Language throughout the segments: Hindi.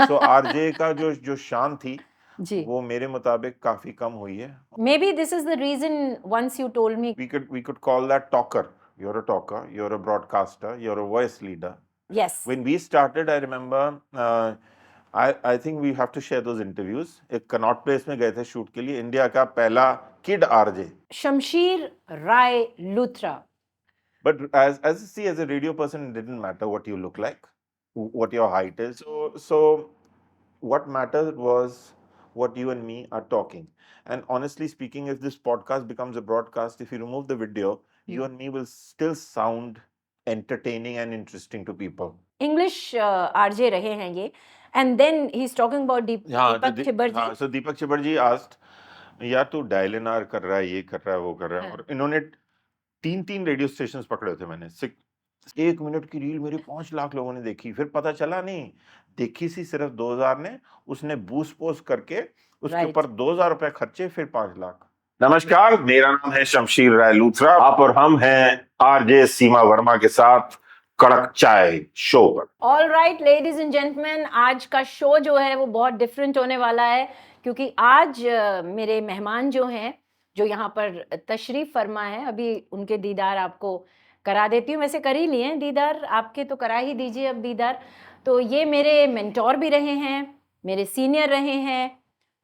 सो आरजे का जो जो शान थी जी, वो मेरे मुताबिक काफी कम हुई है. maybe this is the reason once you told me. We could call that talker. You're a talker, you're a broadcaster, you're a voice leader. Yes. When we started, I remember, I think we have to share those interviews. एक कनॉट प्लेस में गए थे शूट के लिए, इंडिया का पहला kid RJ. Shamsher Rai Luthra. But as a radio person, it didn't matter what you look like, what your height is. So what mattered was what you and me are talking. And honestly speaking, if this podcast becomes a broadcast, if you remove the video, you and me will still sound entertaining and interesting to people. English RJ रहे हैं ये. And then he's talking about Deepak Chibber ji. हाँ, so दीपक चिबर जी asked, यार तू डायलिनार कर रहा है, ये कर रहा है, वो कर रहा है. और इन्होंने 3 रेडियो स्टेशन पकड़े थे मैंने. 1 मिनट की रील मेरी 5 लाख लोगों ने देखी. फिर पता चला नहीं, देखी सी सिर्फ 2000 ने. उसने बूस्ट पोस्ट करके उसके ऊपर 2000 रुपए खर्चे, फिर 5 लाख. नमस्कार, मेरा नाम है शमशीर राय लूथरा. आप और हम हैं आरजे सीमा वर्मा के साथ कड़क चाय शो पर. All right ladies and gentleman, आज का शो जो है वो बहुत डिफरेंट होने वाला है, क्योंकि आज मेरे मेहमान जो हैं, जो यहाँ पर तशरीफ फरमा है, अभी उनके दीदार आपको करा देती हूँ. वैसे कर ही लिए हैं दीदार, आपके तो करा ही दीजिए अब दीदार. तो ये मेरे मेंटोर भी रहे हैं, मेरे सीनियर रहे हैं,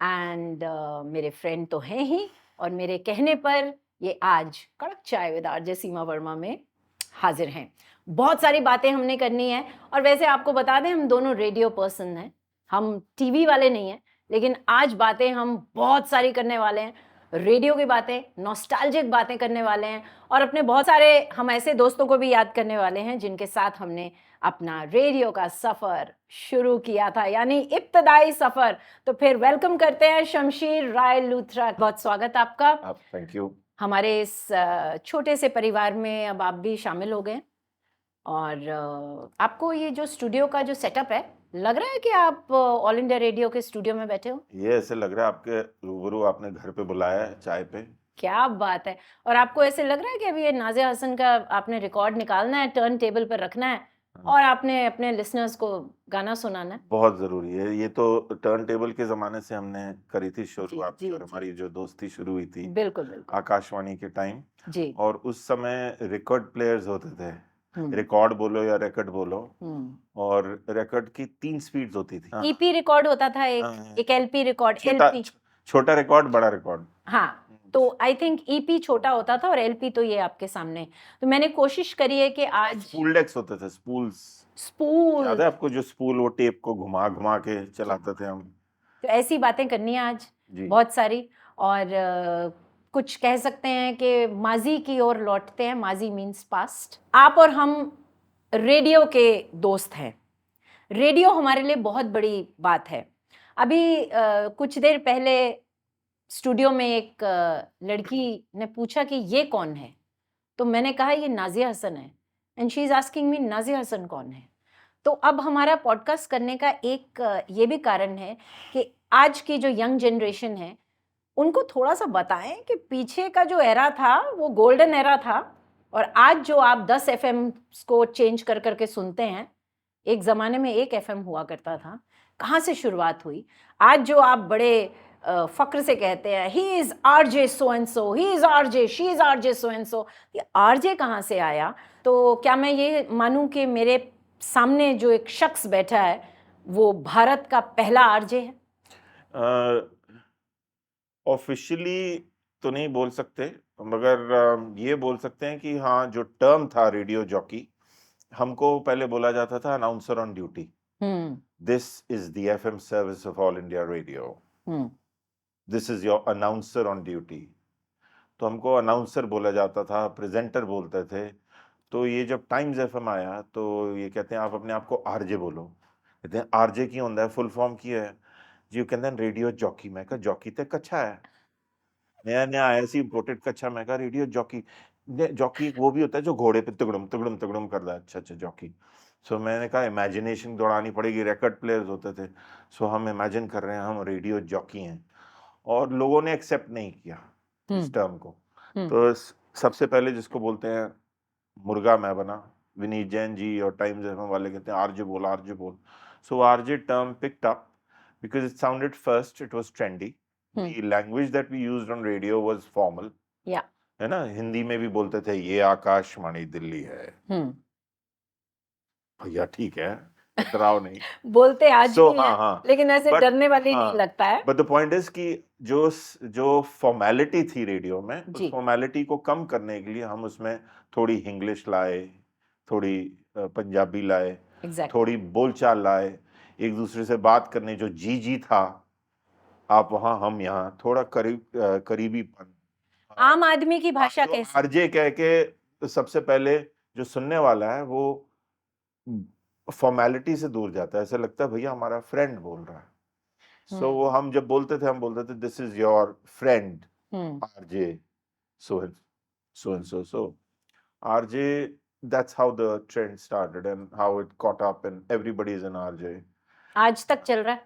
एंड मेरे फ्रेंड तो हैं ही. और मेरे कहने पर ये आज कड़क चाय विद आरजे सीमा वर्मा में हाजिर हैं. बहुत सारी बातें हमने करनी है. और वैसे आपको बता दें, हम दोनों रेडियो पर्सन हैं, हम टीवी वाले नहीं हैं. लेकिन आज बातें हम बहुत सारी करने वाले हैं. रेडियो की बातें, नॉस्टैल्जिक बातें करने वाले हैं. और अपने बहुत सारे हम ऐसे दोस्तों को भी याद करने वाले हैं जिनके साथ हमने अपना रेडियो का सफ़र शुरू किया था, यानी इब्तदाई सफ़र. तो फिर वेलकम करते हैं शमशीर राय लूथरा. बहुत स्वागत आपका. Thank you. हमारे इस छोटे से परिवार में अब आप भी शामिल हो गए. और आपको ये जो स्टूडियो का जो सेटअप है, लग रहा है कि आप ऑल इंडिया रेडियो के स्टूडियो में बैठे हो. ये ऐसे लग रहा है आपके रूबरू आपने घर पे बुलाया है चाय पे. क्या बात है. और आपको ऐसे लग रहा है कि अभी ये नाज़िया हसन का आपने रिकॉर्ड निकालना है, टर्न टेबल पर रखना है और आपने अपने लिसनर्स को गाना सुनाना है. बहुत जरूरी है. ये तो टर्न टेबल के जमाने से हमने करी थी शुरुआत, और हमारी जो दोस्ती शुरू हुई थी बिल्कुल बिल्कुल आकाशवाणी के टाइम जी. और उस समय रिकॉर्ड प्लेयर्स होते थे. रिकॉर्ड बोलो या रिकॉर्ड बोलो, और रिकॉर्ड की 3 स्पीड्स होती थी. ईपी रिकॉर्ड होता था, एक एलपी रिकॉर्ड, एलपी छोटा रिकॉर्ड, बड़ा रिकॉर्ड. हाँ, तो आई थिंक ईपी छोटा होता था और एलपी तो ये आपके सामने. तो मैंने कोशिश करी है कि आज स्पूल डेक्स होते थे. स्पूल याद है आपको, जो स्पूल वो टेप को घुमा घुमा के चलाते थे हम. तो ऐसी बातें करनी है आज बहुत सारी. और कुछ कह सकते हैं कि माजी की ओर लौटते हैं. माजी मीन्स पास्ट. आप और हम रेडियो के दोस्त हैं. रेडियो हमारे लिए बहुत बड़ी बात है. अभी कुछ देर पहले स्टूडियो में एक लड़की ने पूछा कि ये कौन है, तो मैंने कहा ये नाज़िया हसन है. And she is asking me Nazia Hasan कौन है. तो अब हमारा पॉडकास्ट करने का एक ये भी कारण है कि आज की जो यंग जनरेशन है उनको थोड़ा सा बताएं कि पीछे का जो एरा था वो गोल्डन एरा था, और आज जो आप 10 FM को चेंज कर करके सुनते हैं, एक ज़माने में एक FM हुआ करता था, कहाँ से शुरुआत हुई. आज जो आप बड़े फ़क्र से कहते हैं he is RJ so and so, he is RJ, she is RJ so and so, ये आरजे कहाँ से आया. तो क्या मैं ये मानूं कि मेरे सामने जो एक शख्स बैठा है वो भारत का पहला आरजे है. ऑफिशियली तो नहीं बोल सकते, मगर ये बोल सकते हैं कि हाँ, जो टर्म था रेडियो जॉकी, हमको पहले बोला जाता था announcer on duty. This is the FM service of all India radio, this is your announcer on duty. तो हमको अनाउंसर बोला जाता था, प्रेजेंटर बोलते थे. तो ये जब टाइम्स एफएम आया तो ये कहते हैं आप अपने आप को आरजे बोलो. कहते हैं आरजे की होता है, फुल फॉर्म की है जी. कहते हैं रेडियो जॉकी. मैं कहा जॉकी तो कच्छा है, नया नया आया सी इम्पोर्टेड कच्छा. मैं कहा रेडियो जॉकी. जॉकी वो भी होता है जो घोड़े पे तुगड़म तुगड़म तुगड़म करता है. अच्छा जॉकी. सो मैंने कहा इमेजिनेशन दौड़ानी पड़ेगी. रिकॉर्ड प्लेयर्स होते थे, सो हम इमेजिन कर रहे हैं हम रेडियो जॉकी हैं, और लोगों ने एक्सेप्ट नहीं किया इस टर्म को. तो सबसे पहले जिसको बोलते हैं मुर्गा मैं बना, विनीत जैन जी और टाइम्स एफएम वाले कहते हैं आरजे बोल आरजे बोल. So RJ term picked up because it sounded first, it was trendy. The language that we used on radio was formal. Yeah. है ना, हिंदी में भी बोलते थे ये आकाशवाणी दिल्ली है। भैया ठीक है, डराओ नहीं। बोलते आज So, भी है, लेकिन ऐसे डरने वाली नहीं लगता है। But the point is कि जो फॉर्मेलिटी थी रेडियो में, उस फॉर्मेलिटी को कम करने के लिए हम उसमें थोड़ी इंग्लिश लाए, थोड़ी पंजाबी लाए, थोड़ी बोलचाल लाए, एक दूसरे से बात करने जो जी था, आप वहां हम यहाँ, थोड़ा करीबीपन, आम आदमी की भाषा कैसे, आरजे कह के सबसे पहले जो सुनने वाला है वो फॉर्मेलिटी से दूर जाता है, ऐसा लगता है भैया हमारा फ्रेंड बोल रहा है। सो वो हम जब बोलते थे this is your friend RJ so and so RJ, that's how the trend started and how it caught up and everybody is an RJ। आज तक चल रहा है?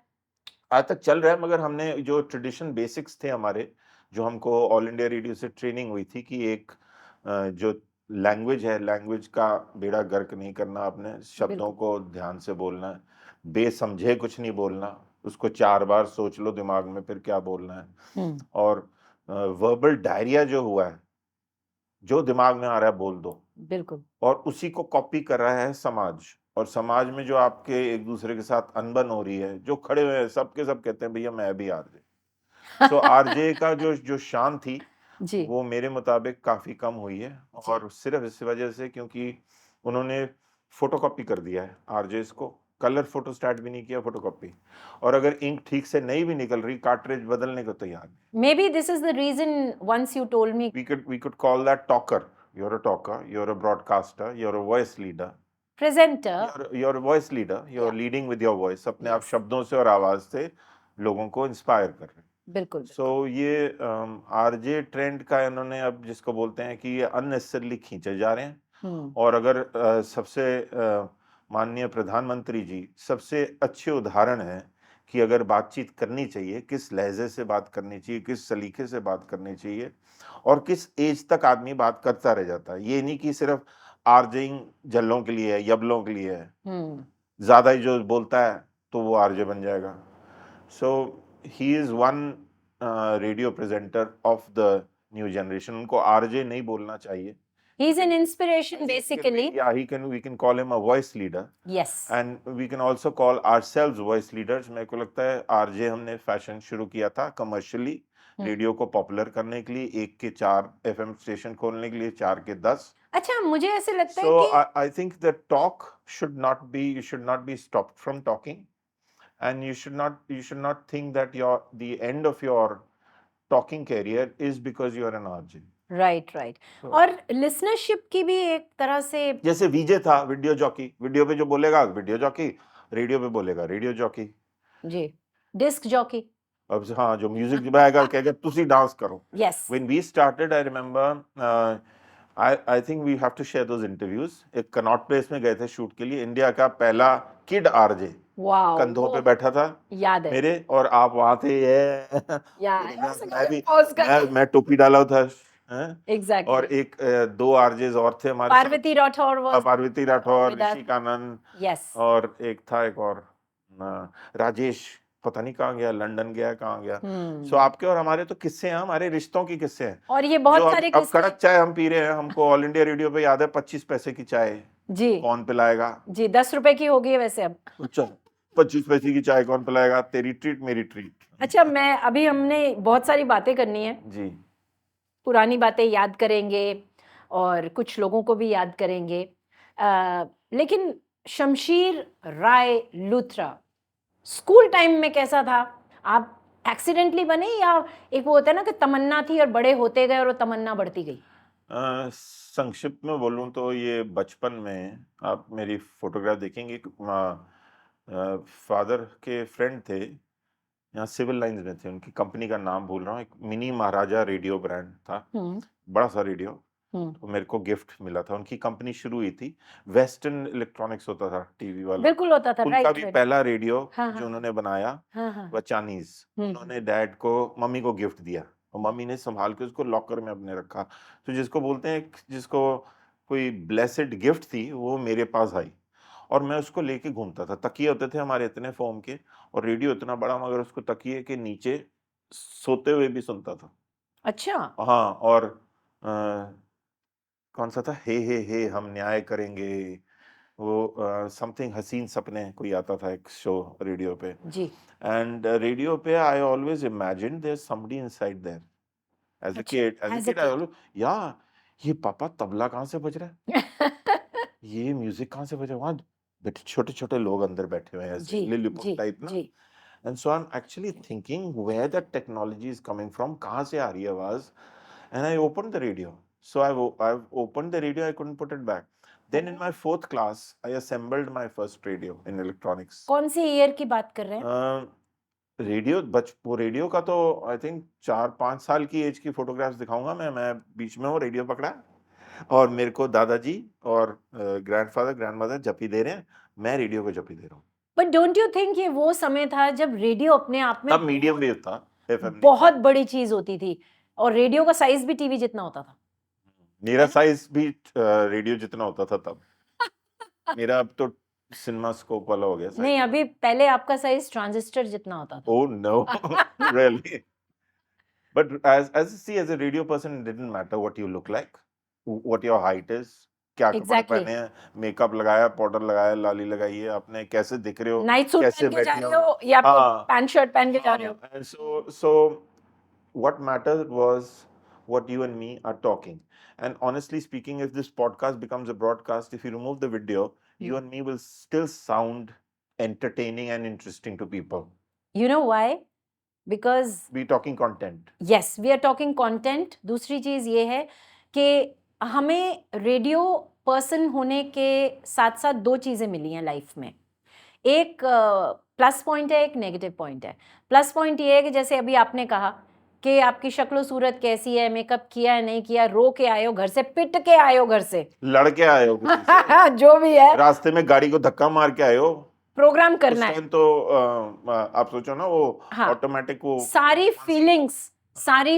आज तक चल रहा है, मगर हमने जो ट्रेडिशन बेसिक्स थे हमारे, जो हमको ऑल इंडिया रेडियो से ट्रेनिंग हुई थी कि एक जो लैंग्वेज है, लैंग्वेज का बेड़ा गर्क नहीं करना, अपने शब्दों को ध्यान से बोलना है, बेसमझे कुछ नहीं बोलना, उसको 4 बार सोच लो दिमाग में फिर क्या बोलना है। और वर्बल डायरिया जो हुआ है, जो दिमाग में आ रहा है बोल दो, बिल्कुल। और उसी को कॉपी कर रहा है समाज, और समाज में जो आपके एक दूसरे के साथ अनबन हो रही है, जो खड़े हुए हैं सबके सब कहते हैं भैया मैं भी आरजे। तो आरजे का जो शान थी जी, वो मेरे मुताबिक काफी कम हुई है, और सिर्फ इस वजह से क्योंकि उन्होंने फोटोकॉपी कर दिया है आरजे को, कलर फोटो स्टार्ट भी नहीं किया, फोटोकॉपी, और अगर इंक ठीक से नहीं भी निकल रही, कार्ट्रिज बदलने को तैयार नहीं। Maybe this is the reason once you told me we could call that talker। You're a talker, you're a broadcaster, you're a voice leader, presenter, you're a voice leader, you're leading with your voice, अपने आप शब्दों से और आवाज से लोगों को इंस्पायर कर रहे हैं। बिल्कुल। सो ये आरजे ट्रेंड का इन्होंने अब जिसको बोलते हैं कि ये अननेसेसरली खींचे जा रहे हैं, और अगर सबसे माननीय प्रधानमंत्री जी सबसे अच्छे उदाहरण है कि अगर बातचीत करनी चाहिए, किस लहजे से बात करनी चाहिए, किस सलीके से बात करनी चाहिए, और किस एज तक आदमी बात करता रह जाता है। ये नहीं कि सिर्फ आरजेइंग जल्लों के लिए है, यबलों के लिए है, ज्यादा ही जो बोलता है तो वो आरजे बन जाएगा। So he is one radio presenter of the new generation. उनको आरजे नहीं बोलना चाहिए। He is an inspiration basically. Yeah, we can call him a voice leader. Yes. And we can also call ourselves voice leaders। मेरे को लगता है आरजे हमने फैशन शुरू किया था कमर्शियली, रेडियो को पॉपुलर करने के लिए, 1 के 4 एफएम स्टेशन खोलने के लिए, 4 के 10। अच्छा, मुझे ऐसे लगता है कि I think the talk should not be stopped from talking, and you should not think that the end of your talking career is because you are an RJ। Right. और लिसनरशिप की भी एक तरह से, जैसे वीजे था, वीडियो जॉकी, वीडियो पे जो बोलेगा वीडियो जॉकी, रेडियो पे बोलेगा radio jockey ji, disc jockey. अब हाँ, जो म्यूजिक गाएगा कहेगा तुसी डांस करो। Yes. When we started, I remember, I think we have to share those interviews. एक कनॉट प्लेस में गए थे शूट के लिए, इंडिया का पहला किड आरजे कंधों पे बैठा था, याद है मेरे, और आप वहां थे। मैं टोपी डाला था, exactly। और एक 2 आरजेस और थे हमारे, पार्वती राठौर, ऋषि कानन, और एक और राजेश, पता नहीं कहाँ गया, लंदन गया, कहाँ गया। सो आपके और हमारे तो किस्से हैं, हमारे रिश्तों की किस्से हैं, और ये बहुत सारे अब कड़क चाय हम पी रहे हैं, हमको ऑल इंडिया रेडियो पे याद है 25 पैसे की चाय जी कौन पिलाएगा जी, 10 रुपए की हो गई है वैसे अब। अच्छा, 25 पैसे की चाय कौन पिलाएगा, तेरी ट्रीट मेरी ट्रीट। अच्छा, मैं अभी हमने बहुत सारी बातें करनी है जी, पुरानी बातें याद करेंगे और कुछ लोगों को भी याद करेंगे, लेकिन शमशीर राय लूथरा स्कूल टाइम में कैसा था? आप एक्सीडेंटली बने या एक वो होता है ना कि तमन्ना थी और बड़े होते गए और वो तमन्ना बढ़ती गई? संक्षिप्त में बोलूं तो ये बचपन में, आप मेरी फोटोग्राफ देखेंगे, फादर के फ्रेंड थे, यहाँ सिविल लाइंस में थे, उनकी कंपनी का नाम भूल रहा हूँ, एक मिनी महाराजा रेडियो ब्रांड था, बड़ा सा रेडियो, तो मेरे को गिफ्ट मिला था। उनकी कंपनी शुरू हुई थी, वेस्टर्न इलेक्ट्रॉनिक्स होता था टीवी वाला, बिल्कुल होता था, उनका भी पहला रेडियो जो उन्होंने बनाया वह चाइनीज, उन्होंने डैड को, मम्मी को गिफ्ट दिया, और मम्मी ने संभाल के उसको लॉकर में अपने रखा। तो जिसको बोलते हैं, जिसको कोई ब्लेसेड गिफ्ट थी, वो मेरे पास आई, और मैं उसको लेके घूमता था। तकिए होते थे हमारे इतने फोम के और रेडियो इतना बड़ा, मगर उसको तकिए के नीचे सोते हुए भी सुनता था। अच्छा। हाँ, और कौन सा था, हे हम न्याय करेंगे, वो समथिंग हसीन सपने कोई आता था एक शो रेडियो पे। जी। एंड रेडियो पे I always imagine there somebody inside there as a अच्छा, kid, as a I always, या ये पापा तबला कहाँ से बज रहा है, किड। ये म्यूजिक कहाँ से बज रहा है, वहाँ बैठे छोटे छोटे लोग अंदर बैठे हुए हैं ऐसे जी लिलीपुट जी टाइप ना। जी। And so I am actually thinking where that technology is coming from, कहाँ से आ रही है आवाज। And I opened the radio. So I've opened the radio. I couldn't put it back. Then in my fourth class, I assembled my first radio in electronics. कौन सी ईयर की बात कर रहे हैं? रेडियो वो रेडियो का तो आई थिंक 4-5 साल की एज की फोटोग्राफ्स दिखाऊंगा मैं बीच में वो रेडियो पकड़ा और मेरे को दादाजी और ग्रैंडफादर ग्रैंडमदर जपी दे रहे हैं, मैं रेडियो को जपी दे रहा हूँ। बट डोंट यू थिंक ये वो समय था जब रेडियो अपने आप में तब मीडियम वेव था, एफएम बहुत बड़ी चीज होती थी और रेडियो का साइज भी टीवी जितना होता था। मेरा साइज भी रेडियो जितना होता था तब। मेरा अब तो सिनेमा स्कोप वाला हो गया साइज। नहीं, अभी पहले आपका साइज ट्रांजिस्टर जितना होता था। Oh no, really? But as a radio person, it didn't matter what you look like, what your height is, क्या कपड़े Exactly. पहने हैं, मेकअप लगाया, पाउडर लगाया, लाली लगाई है आपने, कैसे दिख रहे हो, नाइट सूट कैसे पहन के जा बैठे रहे हो। हो या फिर हाँ, पैंट शर्ट पहन के जा रहे हो। and so what mattered was what you and me are talking. And honestly speaking, if this podcast becomes a broadcast, if you remove the video, you and me will still sound entertaining and interesting to people. You know why? Because We talking content. yes, we are talking content. दूसरी चीज ये है कि हमें रेडियो पर्सन होने के साथ साथ दो चीजें मिली हैं लाइफ में। एक प्लस पॉइंट है, एक नेगेटिव पॉइंट है। प्लस पॉइंट ये है कि जैसे अभी आपने कहा कि आपकी शक्ल सूरत कैसी है, मेकअप किया है नहीं किया, रो के आए हो घर से, पिट के आए हो घर से, लड़के आए हो किसी से, जो भी है, रास्ते में गाड़ी को धक्का मार के आए हो, प्रोग्राम उस करना है। टाइम तो आप सोचो ना वो हाँ, ऑटोमेटिक वो सारी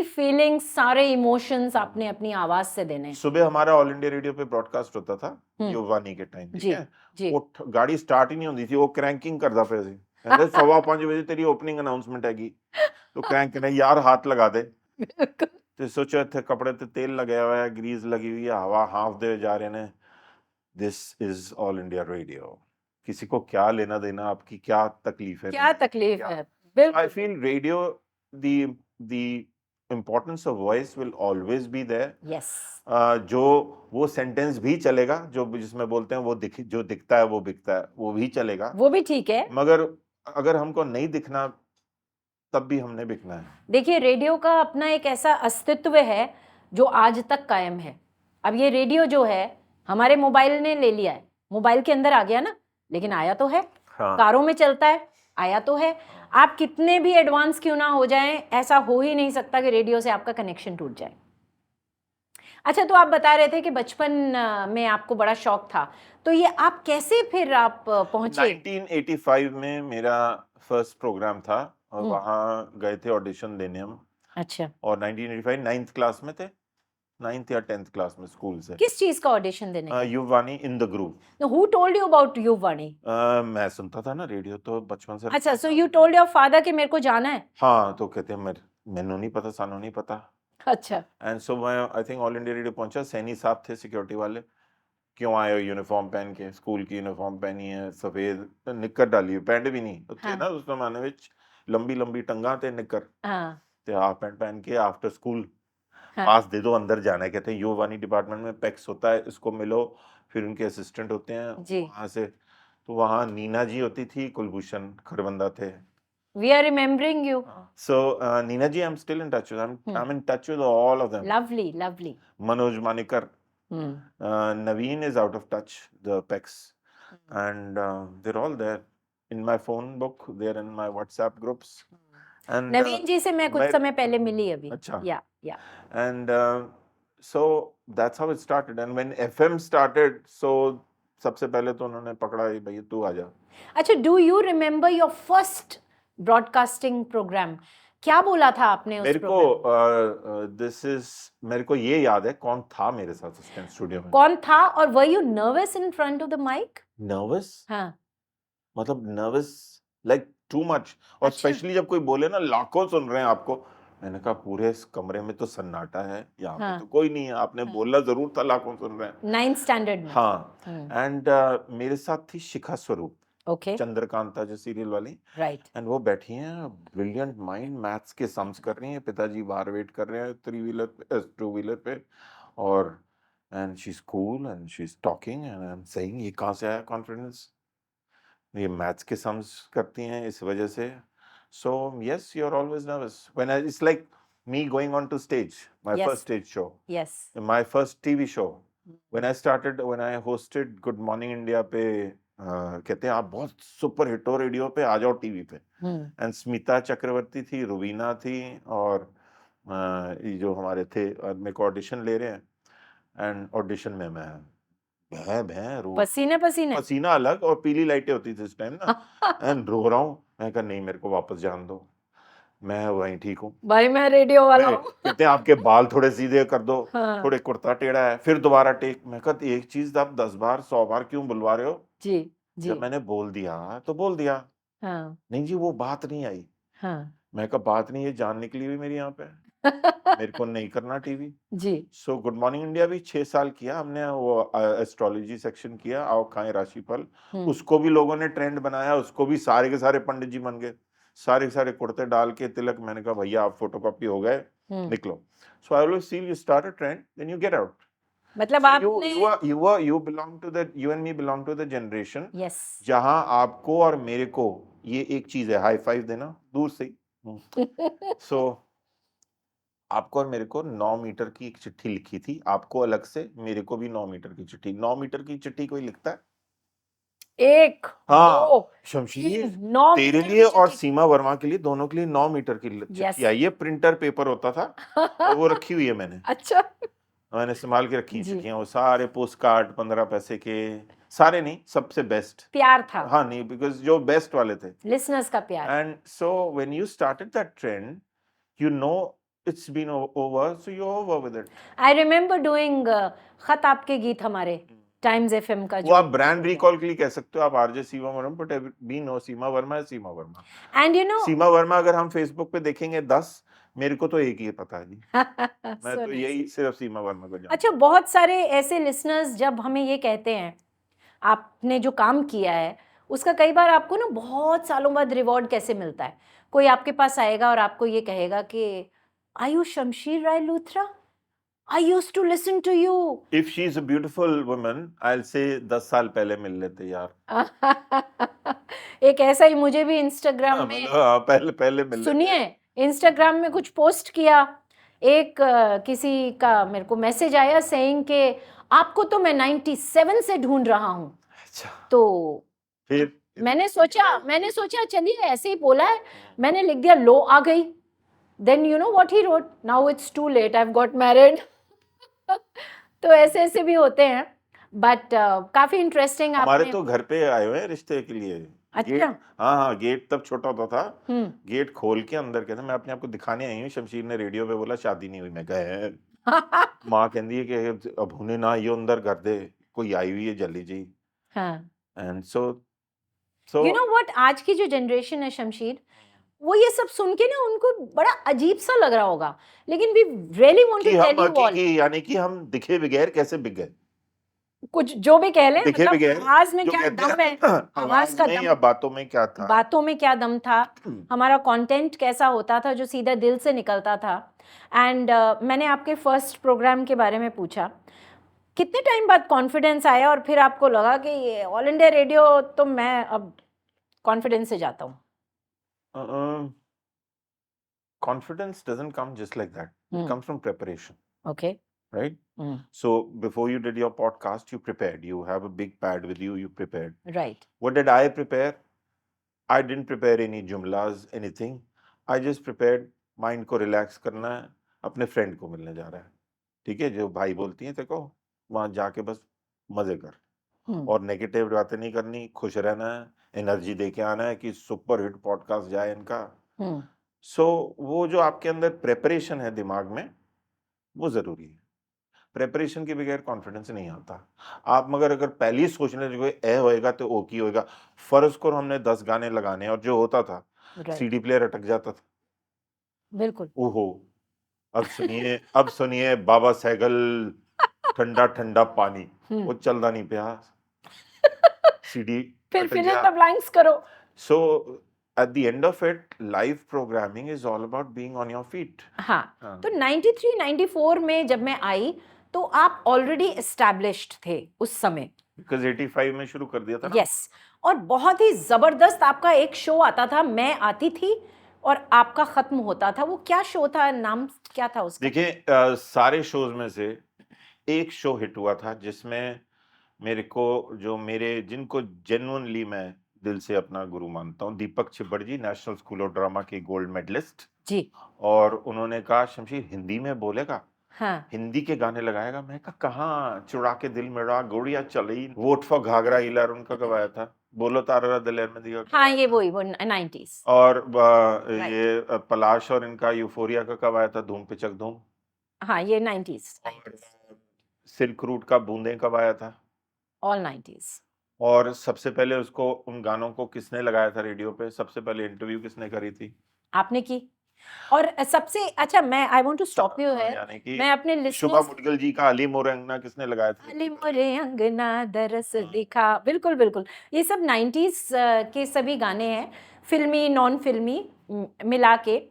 फीलिंग्स सारे इमोशंस आपने अपनी आवाज से देने हैं। सुबह हमारा ऑल इंडिया रेडियो पे ब्रॉडकास्ट होता था युवानी के टाइम, ठीक है, वो गाड़ी स्टार्ट ही नहीं होती थी, वो क्रैंकिंग करता पे सी कहते 5:15 बजे तेरी ओपनिंग अनाउंसमेंट हैगी, तो क्रैंक करना यार हाथ लगा दे, तो सोचो इतने कपड़े ते तेल लगा हुआ है, ग्रीस लगी हुई है, हवा हाफ दे जा रहे ने, this is all India radio. किसी को क्या लेना देना, आपकी क्या तकलीफ है, क्या तकलीफ है, बिल्कुल। I feel radio, the importance of voice will always be there. Yes. जो वो सेंटेंस भी चलेगा जो जिसमें बोलते हैं वो जो दिखता है वो बिकता है, वो भी चलेगा, वो भी ठीक है, मगर अगर हमको नहीं दिखना तब भी हमने बिकना है। देखिए रेडियो का अपना एक ऐसा अस्तित्व है जो आज तक कायम है। अब ये रेडियो जो है हमारे मोबाइल ने ले लिया है, मोबाइल के अंदर आ गया ना, लेकिन आया तो है। हाँ। कारों में चलता है, आया तो है। आप कितने भी एडवांस क्यों ना हो जाएं, ऐसा हो ही नहीं सकता कि रेडियो से आपका कनेक्शन टूट जाए। अच्छा, तो आप बता रहे थे कि बचपन में आपको बड़ा शौक था, तो ये आप कैसे फिर आप पहुंचे? 1985 में मेरा फर्स्ट प्रोग्राम था और वहाँ गए थे ऑडिशन देने हम। अच्छा। और 1985 9th क्लास में थे, 9th या 10th क्लास में स्कूल से। किस चीज का ऑडिशन देने? Yuvani in the groove. Who told you about Yuvani? मैं सुनता था ना रेडियो तो बचपन से। अच्छा, so you told your father कि मेरे को जाना है? हाँ, तो कहते हैं मैनू नहीं पता, सानू नहीं पता। अच्छा। एंड सो मैं I think all India radio पहुंचा, सैनी साहब थे सिक्योरिटी वाले, क्यों आए हो यूनिफॉर्म पहन के, स्कूल की यूनिफॉर्म पहनी है, सफेद निक्कर डाली है, पैंट भी नहीं तो थे ना उस जमाने में, लंबी लंबी टंगा थे निक्कर, ते हाफ पैंट पहन के आफ्टर स्कूल पास दे दो, अंदर जाना है। कहते हैं युवानी डिपार्टमेंट में पैक्स होता है, इसको मिलो, फिर उनके असिस्टेंट होते हैं वहां से, तो वहाँ नीना जी होती थी, कुलभूषण खरबंदा थे। We are remembering you. So Nina ji, I'm still in touch with them. I'm in touch with all of them. Lovely, lovely. Manoj Manikar. Naveen is out of touch, the PEX. And they're all there in my phone book, they're in my WhatsApp groups. And नवीन जी से मैं कुछ समय पहले मिली अभी। अच्छा। Yeah. And so that's how it started. And when FM started, so सबसे पहले तो उन्होंने पकड़ा ही, भैया तू आ जा। अच्छा, do you remember your first broadcasting program? क्या बोला था आपने उस मेरे प्रोग्राम को मेरे को ये याद है कौन था मेरे साथ उस टाइम स्टूडियो में। कौन था, और were you nervous in front of the mic? Nervous, हाँ। मतलब नर्वस लाइक टू मच, और अच्छा। स्पेशली जब कोई बोले ना लाखों सुन रहे हैं आपको, मैंने कहा पूरे इस कमरे में तो सन्नाटा है, यहाँ पे हाँ। तो कोई नहीं है, आपने हाँ। बोलना जरूर था लाखों सुन रहे हैं। 9th स्टैंडर्ड में? हाँ। हम्म। एंड मेरे साथ थी शिखा स्वरूप, ओके। चंद्रकांता जो सीरियल वाली, राइट। एंड वो बैठी हैं ब्रिलियंट माइंड, मैथ्स के सम्स कर रही हैं, पिताजी बाहर वेट कर रहे हैं 3 व्हीलर पे, 2 व्हीलर पे, और and she is cool and she is talking and I am saying ये कहाँ से आया कॉन्फिडेंस, ये मैथ्स के सम्स करती हैं इस वजह से। So yes, you are always nervous when I, it's like me going on to stage, my Yes. First stage show, yes. My first TV show, when I hosted good morning India पे, कहते हैं आप बहुत सुपर हिट हो रेडियो पे, आ जाओ टीवी पे। एंड स्मिता चक्रवर्ती थी, रुबीना थी, और ये जो हमारे थे, मेरे को ऑडिशन ले रहे हैं, एंड ऑडिशन में मैं भैं रो, पसीने पसीने। पसीना अलग, और पीली लाइटें होती थी इस टाइम ना, एंड रो रहा हूँ। मैं कहा नहीं, मेरे को वापस जान दो, मैं वहीं ठीक हूँ भाई मैं रेडियो वाला हूँ। कहते हैं आपके बाल थोड़े सीधे कर दो, हाँ। थोड़े कुर्ता टेढ़ा है, फिर दोबारा टेक। मैं कहा एक चीज आप 10 बार 100 बार क्यों बुलवा रहे हो? जी जी। जब मैंने बोल दिया तो बोल दिया। हाँ। नहीं जी वो बात नहीं आई। हाँ। मैं कहा बात नहीं, ये जान निकली हुई मेरी यहाँ पे, मेरे को नहीं करना टीवी। जी। सो गुड मॉर्निंग इंडिया भी 6 साल किया हमने, वो एस्ट्रोलॉजी सेक्शन किया, आओ खाएं राशिफल, उसको भी लोगों ने ट्रेंड बनाया, उसको भी सारे के सारे पंडित जी बन गए, सारे के सारे कुर्ते डाल के तिलक। मैंने कहा भैया आप फोटोकॉपी हो गए, निकलो। So I always feel you start a trend then you get out. मतलब आपने you belong to the, you and me belong to the generation, yes जहां आपको और मेरे को ये एक चीज है, हाई फाइव देना दूर से ही। सो आपको और मेरे को 9 मीटर की एक चिट्ठी लिखी थी, आपको अलग से, मेरे को भी 9 मीटर की चिट्ठी। 9 मीटर की चिट्ठी कोई लिखता है? एक हाँ दो शमशीर, 9 तेरे मीटर लिए की और चिट्ठी। सीमा वर्मा के लिए, दोनों के लिए 9 मीटर की Yes. चिट्ठी आई है। प्रिंटर पेपर होता था और वो रखी हुई है मैंने, अच्छा मैंने संभाल के रखी हैं जी। चिट्ठियां, वो सारे पोस्ट कार्ड 15 पैसे के, सारे नहीं, सबसे बेस्ट प्यार था, हाँ नहीं, बिकॉज जो बेस्ट वाले थे, लिसनर्स का प्यार। And so when you started that trend, you know it's been over, so you over with it. I remember doing खत आपके गीत हमारे टाइम्स एफएम का, वो आप ब्रांड रिकॉल के लिए कह सकते हो, आप RJ Seema Verma, but be no Seema Verma है Seema Verma. And you know Seema Verma अगर हम फेसबुक पे देखेंगे 10, मेरे को तो एक ही पता है जी, मैं तो यही सिर्फ सीमा वर्मा को जानता हूं। अच्छा, बहुत सारे ऐसे लिसनर्स जब हमें ये कहते हैं आपने जो काम किया है उसका कई बार आपको ना बहुत सालों बाद रिवॉर्ड कैसे मिलता है। कोई आपके पास आएगा और आपको ये कहेगा कि are you Shamsheer Rai Luthra, I used to listen to you. If she is a beautiful woman, I'll say 10 साल पहले मिल लेते यार। एक ऐसा ही मुझे भी इंस्टाग्राम में, पहले पहले मिल लेते। सुनिए, इंस्टाग्राम में कुछ पोस्ट किया, एक किसी का मेरे को मैसेज आया सेइंग के आपको तो मैं 97 से ढूंढ रहा हूँ। अच्छा, तो फिर मैंने सोचा चलिए ऐसे ही बोला है, मैंने लिख दिया लो आ गई। Then you know what he wrote, now it's too late, I have got married. तो ऐसे ऐसे भी होते हैं, बट काफी इंटरेस्टिंग। हमारे तो घर पे आए हुए हैं रिश्ते के लिए। अच्छा। हाँ हाँ, गेट तब छोटा होता था, गेट खोल के अंदर कहते मैं अपने आप को दिखाने आई हूँ, शमशीर ने रेडियो पे बोला शादी नहीं हुई। मैं कहे माँ कहती है कि अब हुने ना ये अंदर कर दे, कोई आई हुई है जल्दी जी। And so you know what, आज की जो जनरेशन है शमशीर, वो ये सब सुन के ना उनको बड़ा अजीब सा लग रहा होगा, लेकिन we really want to tell you all, यानी कि हम दिखे बगैर कैसे बिक गए। कुछ जो भी कह लें, दिखे मतलब बगैर आवाज में क्या दम है, आवाज का दम, या बातों में क्या था, बातों में क्या दम था, हमारा कंटेंट कैसा होता था जो सीधा दिल से निकलता था। एंड मैंने आपके फर्स्ट प्रोग्राम के बारे में पूछा, कितने टाइम बाद कॉन्फिडेंस आया और फिर आपको लगा कि ये ऑल इंडिया रेडियो तो मैं अब कॉन्फिडेंस से जाता हूँ? Confidence doesn't come just like that. It comes from preparation. Okay. Right? So before you did your podcast, you prepared. You have a big pad with you. You prepared. Right. What did I prepare? I didn't prepare any jumlas, anything. I just prepared. Mind को relax करना है, अपने friend को मिलने जा रहा है, ठीक है, जो भाई बोलती हैं देखो, वहां जाके बस मजे कर, और नेगेटिव बातें नहीं करनी, खुश रहना है, एनर्जी दे के आना है कि सुपर हिट पॉडकास्ट जाए इनका। सो वो जो आपके अंदर प्रेपरेशन है दिमाग में, वो जरूरी है। प्रेपरेशन के बगैर कॉन्फिडेंस नहीं आता। आप मगर अगर पहले ही सोच लें जो ए होएगा तो ओ की होएगा, फर्ज को हमने 10 गाने लगाने और जो होता था राइट, सीडी प्लेयर अटक जाता था। बिल्कुल। ओहो, अब सुनिए बाबा सहगल ठंडा ठंडा पानी, वो चलदा नहीं पिया, सीडी फिर अटक फिल इन गया। द ब्लैंक्स करो। So at the end of it, live programming is all about being on your feet. हाँ, हाँ, तो 93 94 में जब मैं आई तो आप ऑलरेडी एस्टैब्लिश्ड थे उस समय। because 85 में शुरू कर दिया था ना। यस, और बहुत ही जबरदस्त आपका एक शो आता था, मैं आती थी और आपका खत्म होता था। वो क्या शो था, नाम क्या था उसका? देखिए सारे शोज में से एक शो हिट हुआ था जिसमें मेरे को जो मेरे जिनको जेन्युइनली मैं दिल से अपना गुरु मानता हूँ, दीपक छिब्बड़ जी, नेशनल स्कूल ऑफ ड्रामा के गोल्ड मेडलिस्ट जी, और उन्होंने कहा शमशीर हिंदी में बोलेगा, हाँ, हिंदी के गाने लगाएगा। मैं कहा कहाँ, चुरा के दिल मेरा गोड़िया चली, वोट फॉर घाघरा इलार उनका गवाया था, बोलो तारा दिलेर में दिया। हाँ, ये वही वो 90s। और राइट, ये पलाश और इनका यूफोरिया का कब आया था, धूम पिचक धूम। हाँ, ये 90s, और सिल्क रूट का बूंदे कब आया था। All 90s। और सबसे पहले उसको उन गानों को किसने लगाया था रेडियो पे, सबसे पहले इंटरव्यू किसने करी थी? आपने की। और सबसे अच्छा, मैं I want to stop you है, यानी कि मैं अपने शुभा लिसनर्स, मुदगल जी का अली मोरे अंगना किसने लगाया था? अली मोरे अंगना दरस दिखा, बिल्कुल बिल्कुल, ये सब 90s के सभी गाने हैं, फिल्मी नॉन फिल्मी मिला के।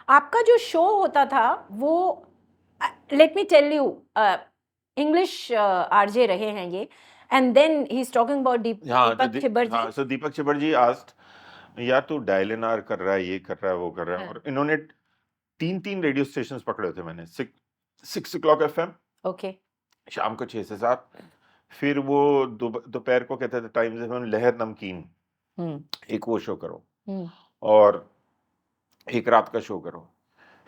आपका जो शो होता था वो, let me tell you, English RJ रहे हैं ये, and then he is talking about Deepak Chhibber ji. हाँ, सो दीपक छिब्बर जी आस्क्ड यार तू डायल इन आर कर रहा है, ये कर रहा है, वो कर रहा है, और इन्होंने 3 रेडियो स्टेशंस पकड़े थे मैंने। 6 o'clock FM ओके, शाम को 6 से 7, फिर वो दोपहर को कहते थे टाइम्स एफएम लहर नमकीन, एक वो शो करो, और एक रात का शो करो।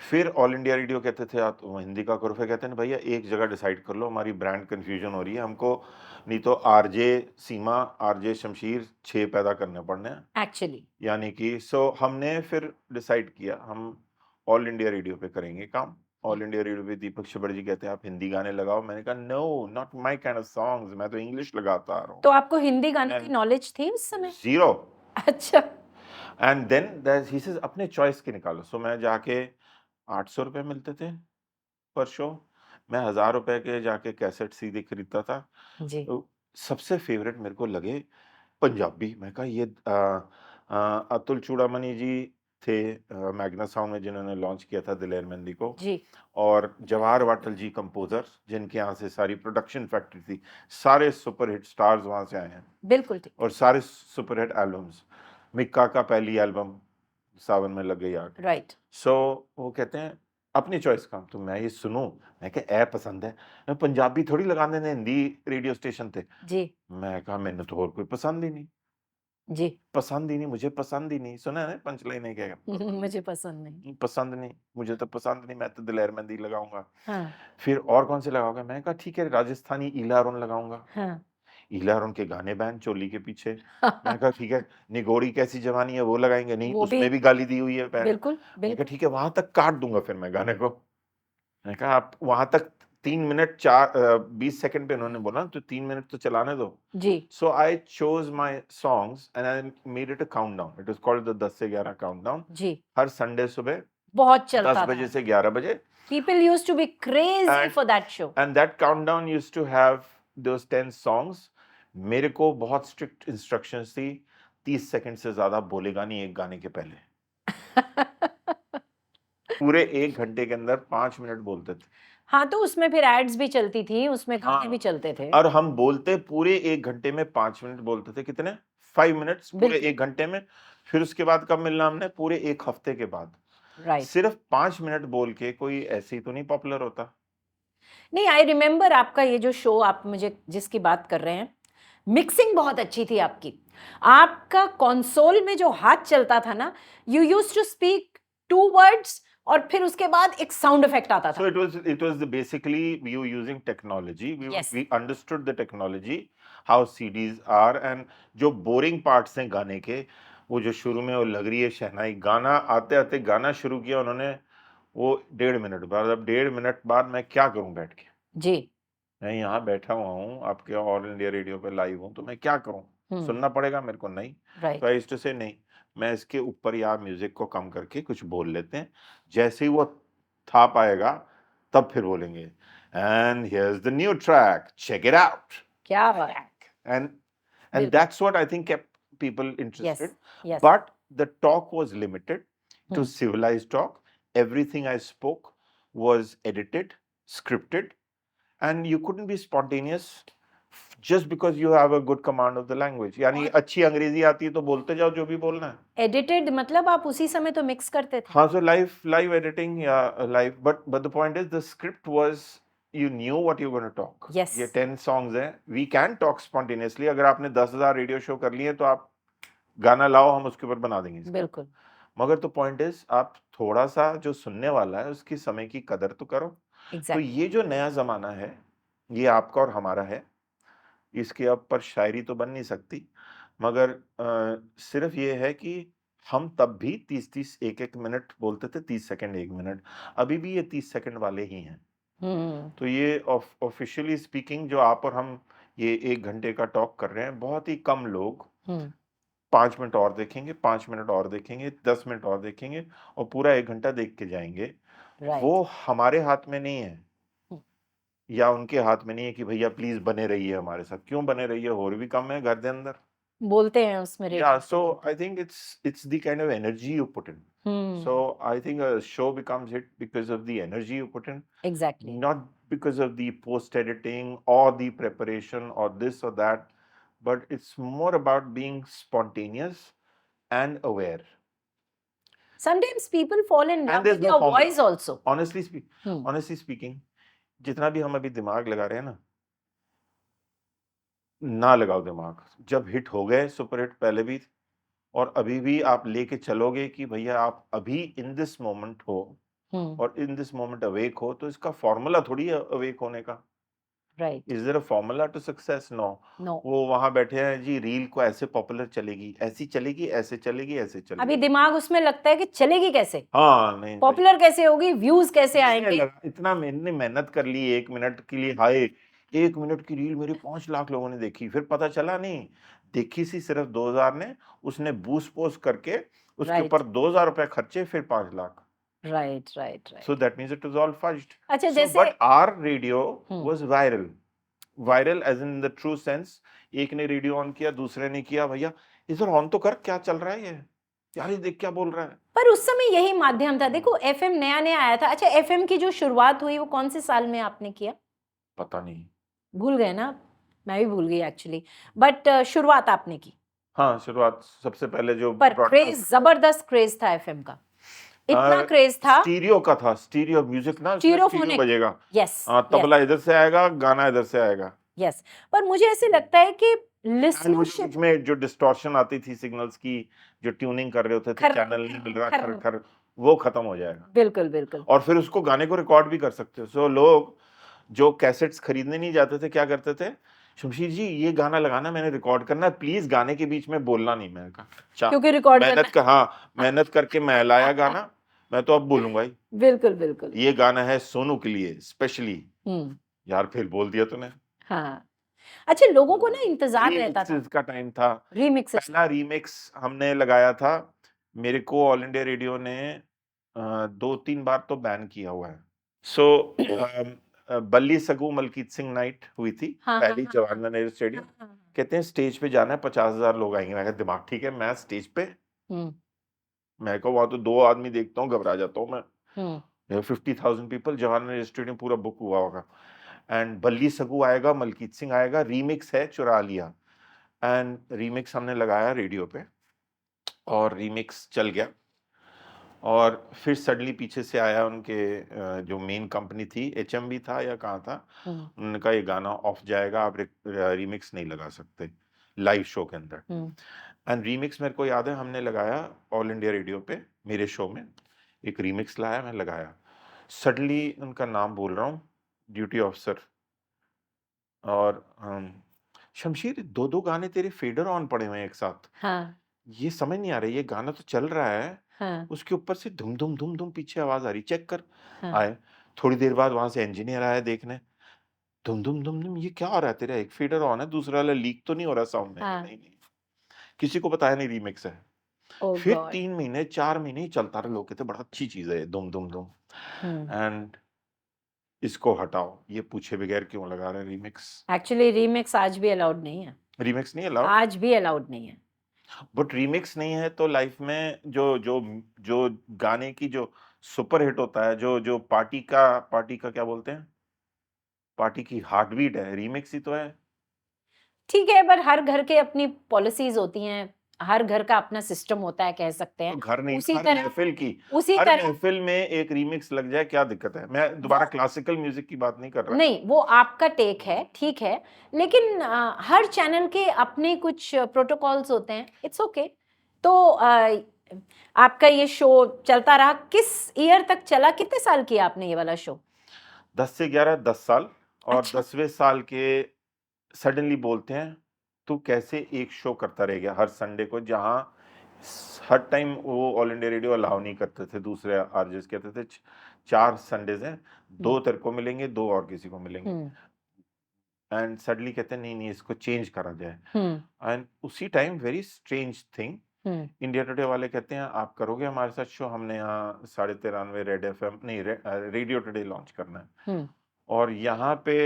फिर ऑल इंडिया रेडियो कहते थे आप हिंदी का करो, फिर कहते हैं भैया एक जगह डिसाइड कर लो, हमारी ब्रांड कंफ्यूजन हो रही है, हमको नहीं तो आरजे सीमा आरजे शमशीर 6 पैदा करने पड़ने हैं एक्चुअली। यानी कि सो हमने फिर डिसाइड किया हम ऑल इंडिया रेडियो पे करेंगे काम। ऑल इंडिया रेडियो पे दीपक छिब्बर जी कहते हैं आप हिंदी गाने लगाओ, मैंने कहा no not my kind of songs, मैं तो इंग्लिश लगाता आ रहा हूँ। तो आपको हिंदी गानों की नॉलेज थी उस समय? जीरो। अच्छा, एंड देन ही सेज अपने चॉइस के निकालो। सो मैं जाके 800 रुपए मिलते थे पर शो, मैं 1000 रुपए के जाके कैसेट सीडी खरीदता था। जी, तो सबसे फेवरेट मेरे को लगे पंजाबी। मैं कहा ये अतुल चूड़ामणि जी थे मैग्ना साउंड में जिन्होंने लॉन्च किया था दिलेर मेहंदी को, जी, और जवाहर वाटल जी कंपोजर जिनके यहाँ से सारी प्रोडक्शन फैक्ट्री थी, सारे सुपरहिट स्टार्स वहाँ से आए हैं बिल्कुल ठीक। और सारे सुपरहिट एल्बम्स। मिक्का का पहली एल्बम सावन में लग गई आग। राइट, सो वो कहते हैं अपनी चॉइस का, तो मैं ये सुनूं, मैं कहा ए पसंद है, मैं पंजाबी थोड़ी लगाने ने हिंदी रेडियो स्टेशन थे। जी, मैं कहा मैंने तो और कोई पसंद ही नहीं, जी, पसंद ही नहीं, मुझे पसंद ही नहीं। सुना है पंच लाइन है क्या? मुझे पसंद नहीं। पसंद नहीं, मुझे तो पसंद नहीं, मैं तो दिलेर मेहंदी लगाऊंगा। हाँ, फिर और कौन से लगाओगे? मैं कहा ठीक है राजस्थानी इलारुन लगाऊंगा। हाँ, इलारुन के गाने बैन चोली के पीछे। मैं कहा ठीक है निगोरी कैसी जवानी है वो लगाएंगे, नहीं वो भी उसमें भी गाली दी हुई है बैन। बिल्कुल, मैं कहा बिल्कुल, ठीक है वहां तक काट दूंगा फिर मैं गाने को। मैंने कहा आप वहां तक 3 मिनट 20 सेकंड पे उन्होंने बोला तो 3 मिनट तो चलाने दो। जी, so I chose my songs and I made it a countdown, it was called the 10 से 11 काउंटडाउन। जी, हर संडे सुबह बहुत 10 चलता बजे था। से 11 बजे, People used to be crazy And- for that show. And that countdown used to have those 10 songs. मेरे को बहुत स्ट्रिक्ट इंस्ट्रक्शंस थी, 30 सेकंड से ज्यादा बोलेगा नहीं एक गाने के पहले। पूरे 1 घंटे के अंदर 5 मिनट बोलते थे। हाँ, तो उसमें फिर एड्स भी चलती थी, उसमें गाने हाँ, भी चलते थे। और हम बोलते पूरे 1 घंटे में 5 मिनट बोलते थे। कितने? 5 मिनट्स पूरे बिल्कुल। 1 घंटे में। फिर उसके बाद कब मिलना हमने? पूरे 1 हफ्ते के बाद। राइट। सिर्फ 5 मिनट बोल के कोई ऐसे ही तो नहीं पॉपुलर होता। नहीं, आई रिमेम्बर आपका ये जो शो आप मुझे जिसकी बात कर रहे हैं, मिक्सिंग बहुत अच्छी थी आपकी। आपका कंसोल में जो हाथ चलता था ना, you used to speak 2 words और फिर उसके बाद एक साउंड इफेक्ट आता So था। it was basically we were using technology. Yes. We understood the technology, how CDs are, and जो boring parts हैं गाने के वो जो शुरू में वो लग रही है शहनाई, गाना आते आते गाना शुरू किया उन्होंने, वो 1.5 मिनट बाद, अब 1.5 मिनट बाद मैं क्या करूं बैठ के? जी। मैं यहाँ बैठा हुआ हूँ आपके ऑल इंडिया रेडियो पे लाइव हूँ, तो मैं क्या करूँ? सुनना पड़ेगा मेरे को? नहीं। तो आई यूज्ड टू से नहीं, मैं इसके ऊपर या म्यूजिक को कम करके कुछ बोल लेते हैं, जैसे ही वो था पाएगा तब फिर बोलेंगे and here's the new track, check it out. क्या बात है। And that's what I think kept people interested. Yes. But the talk was limited to Hmm. civilized talk. Everything I spoke was edited, scripted, and you couldn't be spontaneous just because you have a good command of the language. यानी अच्छी अंग्रेजी आती है तो बोलते जाओ जो भी बोलना है। Edited मतलब आप उसी समय तो मिक्स करते थे? हाँ, so live editing, yeah, live. But the point is the script was, you knew what you're going to talk. Yes. ये 10 songs हैं, we can talk spontaneously. अगर आपने 10,000 रेडियो शो कर लिए तो आप गाना लाओ, हम उसके ऊपर बना देंगे इसका। बिल्कुल। मगर तो पॉइंट इज, आप थोड़ा सा जो सुनने वाला है उसकी समय की कदर तो करो। Exactly. तो ये जो नया जमाना है, ये आपका और हमारा है, इसके अब पर शायरी तो बन नहीं सकती, मगर सिर्फ ये है कि हम तब भी 30-30 1-1 मिनट बोलते थे, 30 सेकंड 1 मिनट, अभी भी ये 30 सेकंड वाले ही हैं। तो ये ऑफिशियली स्पीकिंग जो आप और हम ये 1 घंटे का टॉक कर रहे हैं, बहुत ही कम लोग 5 मिनट और देखेंगे, 5 मिनट और देखेंगे, 10 मिनट और देखेंगे और पूरा 1 घंटा देख के जाएंगे। वो हमारे हाथ में नहीं है या उनके हाथ में नहीं है कि भैया प्लीज बने रहिए हमारे साथ। क्यों बने रहिए? और भी कम है घर के अंदर बोलते हैं उसमें। Yeah, so I think it's the kind of energy you put in. So I think a show becomes hit because of the energy you put in. Exactly. Not because of the post editing or the preparation or this or that, but it's more about being spontaneous and aware. Sometimes people fall in love there's with no your formula. voice also. Honestly speaking, जितना भी हम अभी दिमाग लगा रहे हैं ना लगाओ दिमाग। जब हिट हो गए सुपर हिट पहले भी और अभी भी आप लेके चलोगे कि भैया आप अभी इन दिस मोमेंट हो और इन दिस मोमेंट अवेक हो, तो इसका फॉर्मूला थोड़ी है अवेक होने का। Right. Is there a formula to success? No. वो वहां बैठे हैं जी, रील को ऐसे पॉपुलर चलेगी, ऐसी चलेगी, ऐसे चलेगी, ऐसे चलेगी। अभी दिमाग उसमें लगता है कि चलेगी कैसे, हाँ नहीं पॉपुलर कैसे होगी, व्यूज कैसे आएंगे। इतना मैंने मेहनत कर ली 1 मिनट के लिए, हाय 1 मिनट की रील मेरी 5 लाख लोगों ने देखी, फिर पता चला नहीं देखी सी सिर्फ 2000 ने, उसने बूस्ट पोस्ट करके उसके ऊपर 2000 रुपए खर्चे, फिर 5 lakh. Right. So that means it was all fudged. अच्छा, So, जैसे but our radio was viral as in the true sense. एक ने रेडियो ऑन किया, दूसरे ने किया, भैया इधर ऑन तो कर, क्या चल रहा है ये यार, ये देख क्या बोल रहा है। पर उस समय यही माध्यम था। देखो एफएम नया नया आया था। अच्छा, एफएम की जो शुरुआत हुई वो कौन से साल में आपने किया? पता नहीं, भूल गए ना? मैं भी भूल गई एक्चुअली, बट शुरुआत आपने की। हाँ, शुरुआत सबसे पहले जो पर क्रेज, जबरदस्त क्रेज था एफएम का, इतना क्रेज था। स्टीरियो का था, स्टीरियो म्यूजिक ना, स्टीरियो बजेगा। यस। तबला इधर से आएगा, गाना इधर से आएगा। यस। पर मुझे ऐसे लगता है कि लिसनरशिप में जो डिस्टॉर्शन आती थी सिग्नल्स की, जो ट्यूनिंग कर रहे होते थे, चैनल नहीं मिल रहा, खर वो खत्म हो जाएगा। बिल्कुल। और फिर उसको गाने को रिकॉर्ड भी कर सकते हो। सो लोग जो कैसेट्स खरीदने नहीं जाते थे, क्या करते थे, शमशीर जी ये गाना लगाना, मैंने रिकॉर्ड करना है, प्लीज गाने के बीच में बोलना नहीं। मैंने कहा क्योंकि रिकॉर्ड मेहनत करके मैं लाया गाना, मैं तो अब बोलूंगा ही। बिल्कुल। ये गाना है सोनू के लिए स्पेशली। यार फिर बोल दिया तूने। हाँ। अच्छा, लोगों को ना इंतजार रहता था, इसका टाइम था। रीमिक्स, पहला रीमिक्स हमने लगाया था, मेरे को ऑल इंडिया रेडियो ने 2-3 बार तो बैन किया हुआ है। सो बल्ली सगू मलकीत सिंह नाइट हुई थी, पहली जवाहरलाल नेहरू स्टेडियम। कहते हैं स्टेज पे जाना है, 50,000 लोग आएंगे। मैं दिमाग ठीक है, मैं स्टेज पे, मैं को वहां तो 2 आदमी देखता हूँ घबरा जाता हूँ मैं। 50,000 पीपल, जवाहरलाल नेहरू स्टेडियम पूरा बुक हुआ होगा। एंड बल्ली सगू आएगा, मलकीत सिंह आएगा, रीमिक्स है चुरा लिया। एंड रीमिक्स हमने लगाया रेडियो पे और रीमिक्स चल गया। और फिर सडनली पीछे से आया उनके जो मेन कंपनी थी, एचएमवी था या कहाँ था, उन्होंने कहा ये गाना ऑफ जाएगा, आप रीमिक्स नहीं लगा सकते लाइव शो के अंदर। एंड रीमिक्स मेरे को याद है हमने लगाया ऑल इंडिया रेडियो पे, मेरे शो में एक रीमिक्स लाया, मैं लगाया। सडनली उनका नाम बोल रहा हूँ, ड्यूटी ऑफिसर, और शमशीर 2-2 गाने तेरे फेडर ऑन पड़े हुए हैं एक साथ। ये समझ नहीं आ रहा, ये गाना तो चल रहा है, हाँ, उसके ऊपर से धुम धुम धुम धुम पीछे आवाज आ रही, चेक कर। हाँ, आए, थोड़ी देर बाद वहां से इंजीनियर आया देखने, धुम धुम धुम धुम, ये क्या हो रहा है, तेरा एक फीडर ऑन है, दूसरा वाला लीक तो नहीं हो रहा साउंड में? हाँ, नहीं नहीं, किसी को बताया नहीं रीमिक्स है। ओह फिर गॉड! 3 महीने 4 महीने ही चलता रहा, लोग कहते बड़ा अच्छी चीज है ये, धुम धुम धुम। हुँ। एंड इसको हटाओ, ये पूछे बगैर क्यों लगा रहे रीमिक्स? एक्चुअली रीमिक्स आज भी अलाउड नहीं है। रीमिक्स नहीं अलाउड? आज भी अलाउड नहीं है। बट रीमिक्स नहीं है तो लाइफ में जो जो जो गाने की जो सुपर हिट होता है, जो जो पार्टी का क्या बोलते हैं, पार्टी की हार्ट बीट है, रीमिक्स ही तो है। ठीक है, पर हर घर के अपनी पॉलिसीज़ होती हैं, हर घर का अपना सिस्टम होता है, कह सकते तो हैं। घर नहीं, उसी हर तरह महफिल की, उसी हर तरह महफिल में एक रीमिक्स लग जाए, क्या दिक्कत है? मैं वो दोबारा क्लासिकल म्यूजिक की बात नहीं कर रहा। नहीं, वो आपका टेक है, ठीक है। लेकिन हर चैनल के अपने कुछ प्रोटोकॉल्स होते हैं, इट्स ओके। तो आपका ये शो चलता रहा, किस ईयर तक चला? कितने साल किया आपने ये वाला शो? 10 से 11, 10 साल। और अच्छा। 10वें साल के सडनली बोलते हैं, तू कैसे एक शो करता रह गया हर संडे को, जहां हर टाइम वो ऑल इंडिया रेडियो अलाउ नहीं करते थे, दूसरे आरजेस कहते थे 4 संडेज हैं, 2 तेरे को मिलेंगे, 2 और किसी को मिलेंगे। हुँ, एंड सडनली कहते हैं नहीं नहीं, इसको चेंज करा जाए। हुँ, एंड उसी टाइम वेरी स्ट्रेंज थिंग, हुँ, इंडिया टुडे वाले कहते हैं आप करोगे हमारे साथ शो, हमने यहाँ 93.5 रेड एफएम नहीं रेडियो टुडे लॉन्च करना है। हुँ, और यहाँ पे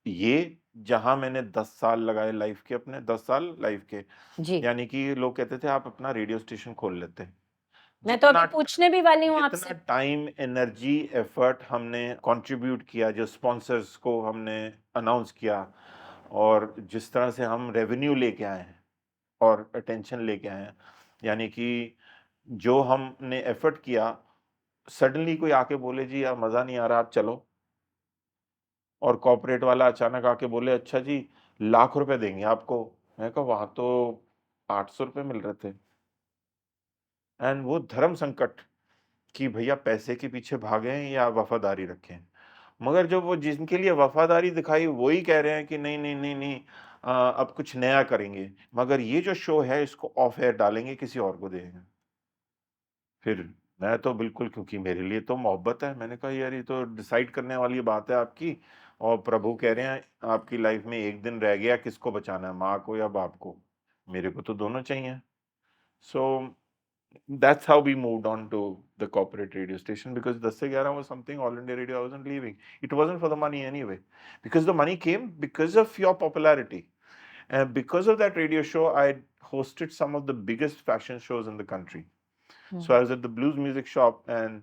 ये, जहां मैंने 10 साल लगाए लाइफ के, अपने 10 साल लाइफ के, जी। यानी कि लोग कहते थे आप अपना रेडियो स्टेशन खोल लेते। मैं तो जितना अभी पूछने भी वाली हूँ जितना आपसे। टाइम, एनर्जी, एफर्ट हमने कंट्रीब्यूट किया, जो स्पॉन्सर्स को हमने अनाउंस किया, और जिस तरह से हम रेवेन्यू लेके आए हैं और अटेंशन लेके आए हैं, यानी कि जो हमने एफर्ट किया, सडनली कोई आके बोले जी यार मजा नहीं आ रहा, आप चलो। और कॉर्पोरेट वाला अचानक आके बोले अच्छा जी लाख रुपए देंगे आपको। मैं कहा वहां तो 800 रुपए मिल रहे थे। एंड वो धर्म संकट कि भैया पैसे के पीछे भागे हैं या वफादारी रखें। मगर जब वो जिनके लिए वफादारी दिखाई वही कह रहे हैं कि नहीं नहीं नहीं नहीं, अब कुछ नया करेंगे, मगर ये जो शो है इसको ऑफ एयर डालेंगे, किसी और को देंगे। फिर मैं तो बिल्कुल, क्योंकि मेरे लिए तो मोहब्बत है, मैंने कहा यार ये तो डिसाइड करने वाली बात है आपकी, और प्रभु कह रहे हैं आपकी लाइफ में एक दिन रह गया, किसको बचाना है, माँ को या बाप को? मेरे को तो दोनों चाहिए। सो that's how we moved on to the corporate radio station, because 10 से 11 was something all India radio, I wasn't leaving. It wasn't for the money anyway, because the money came because of your popularity. And because of that radio show, I hosted some of the biggest fashion shows in the country. So I was at the Blues Music Shop, and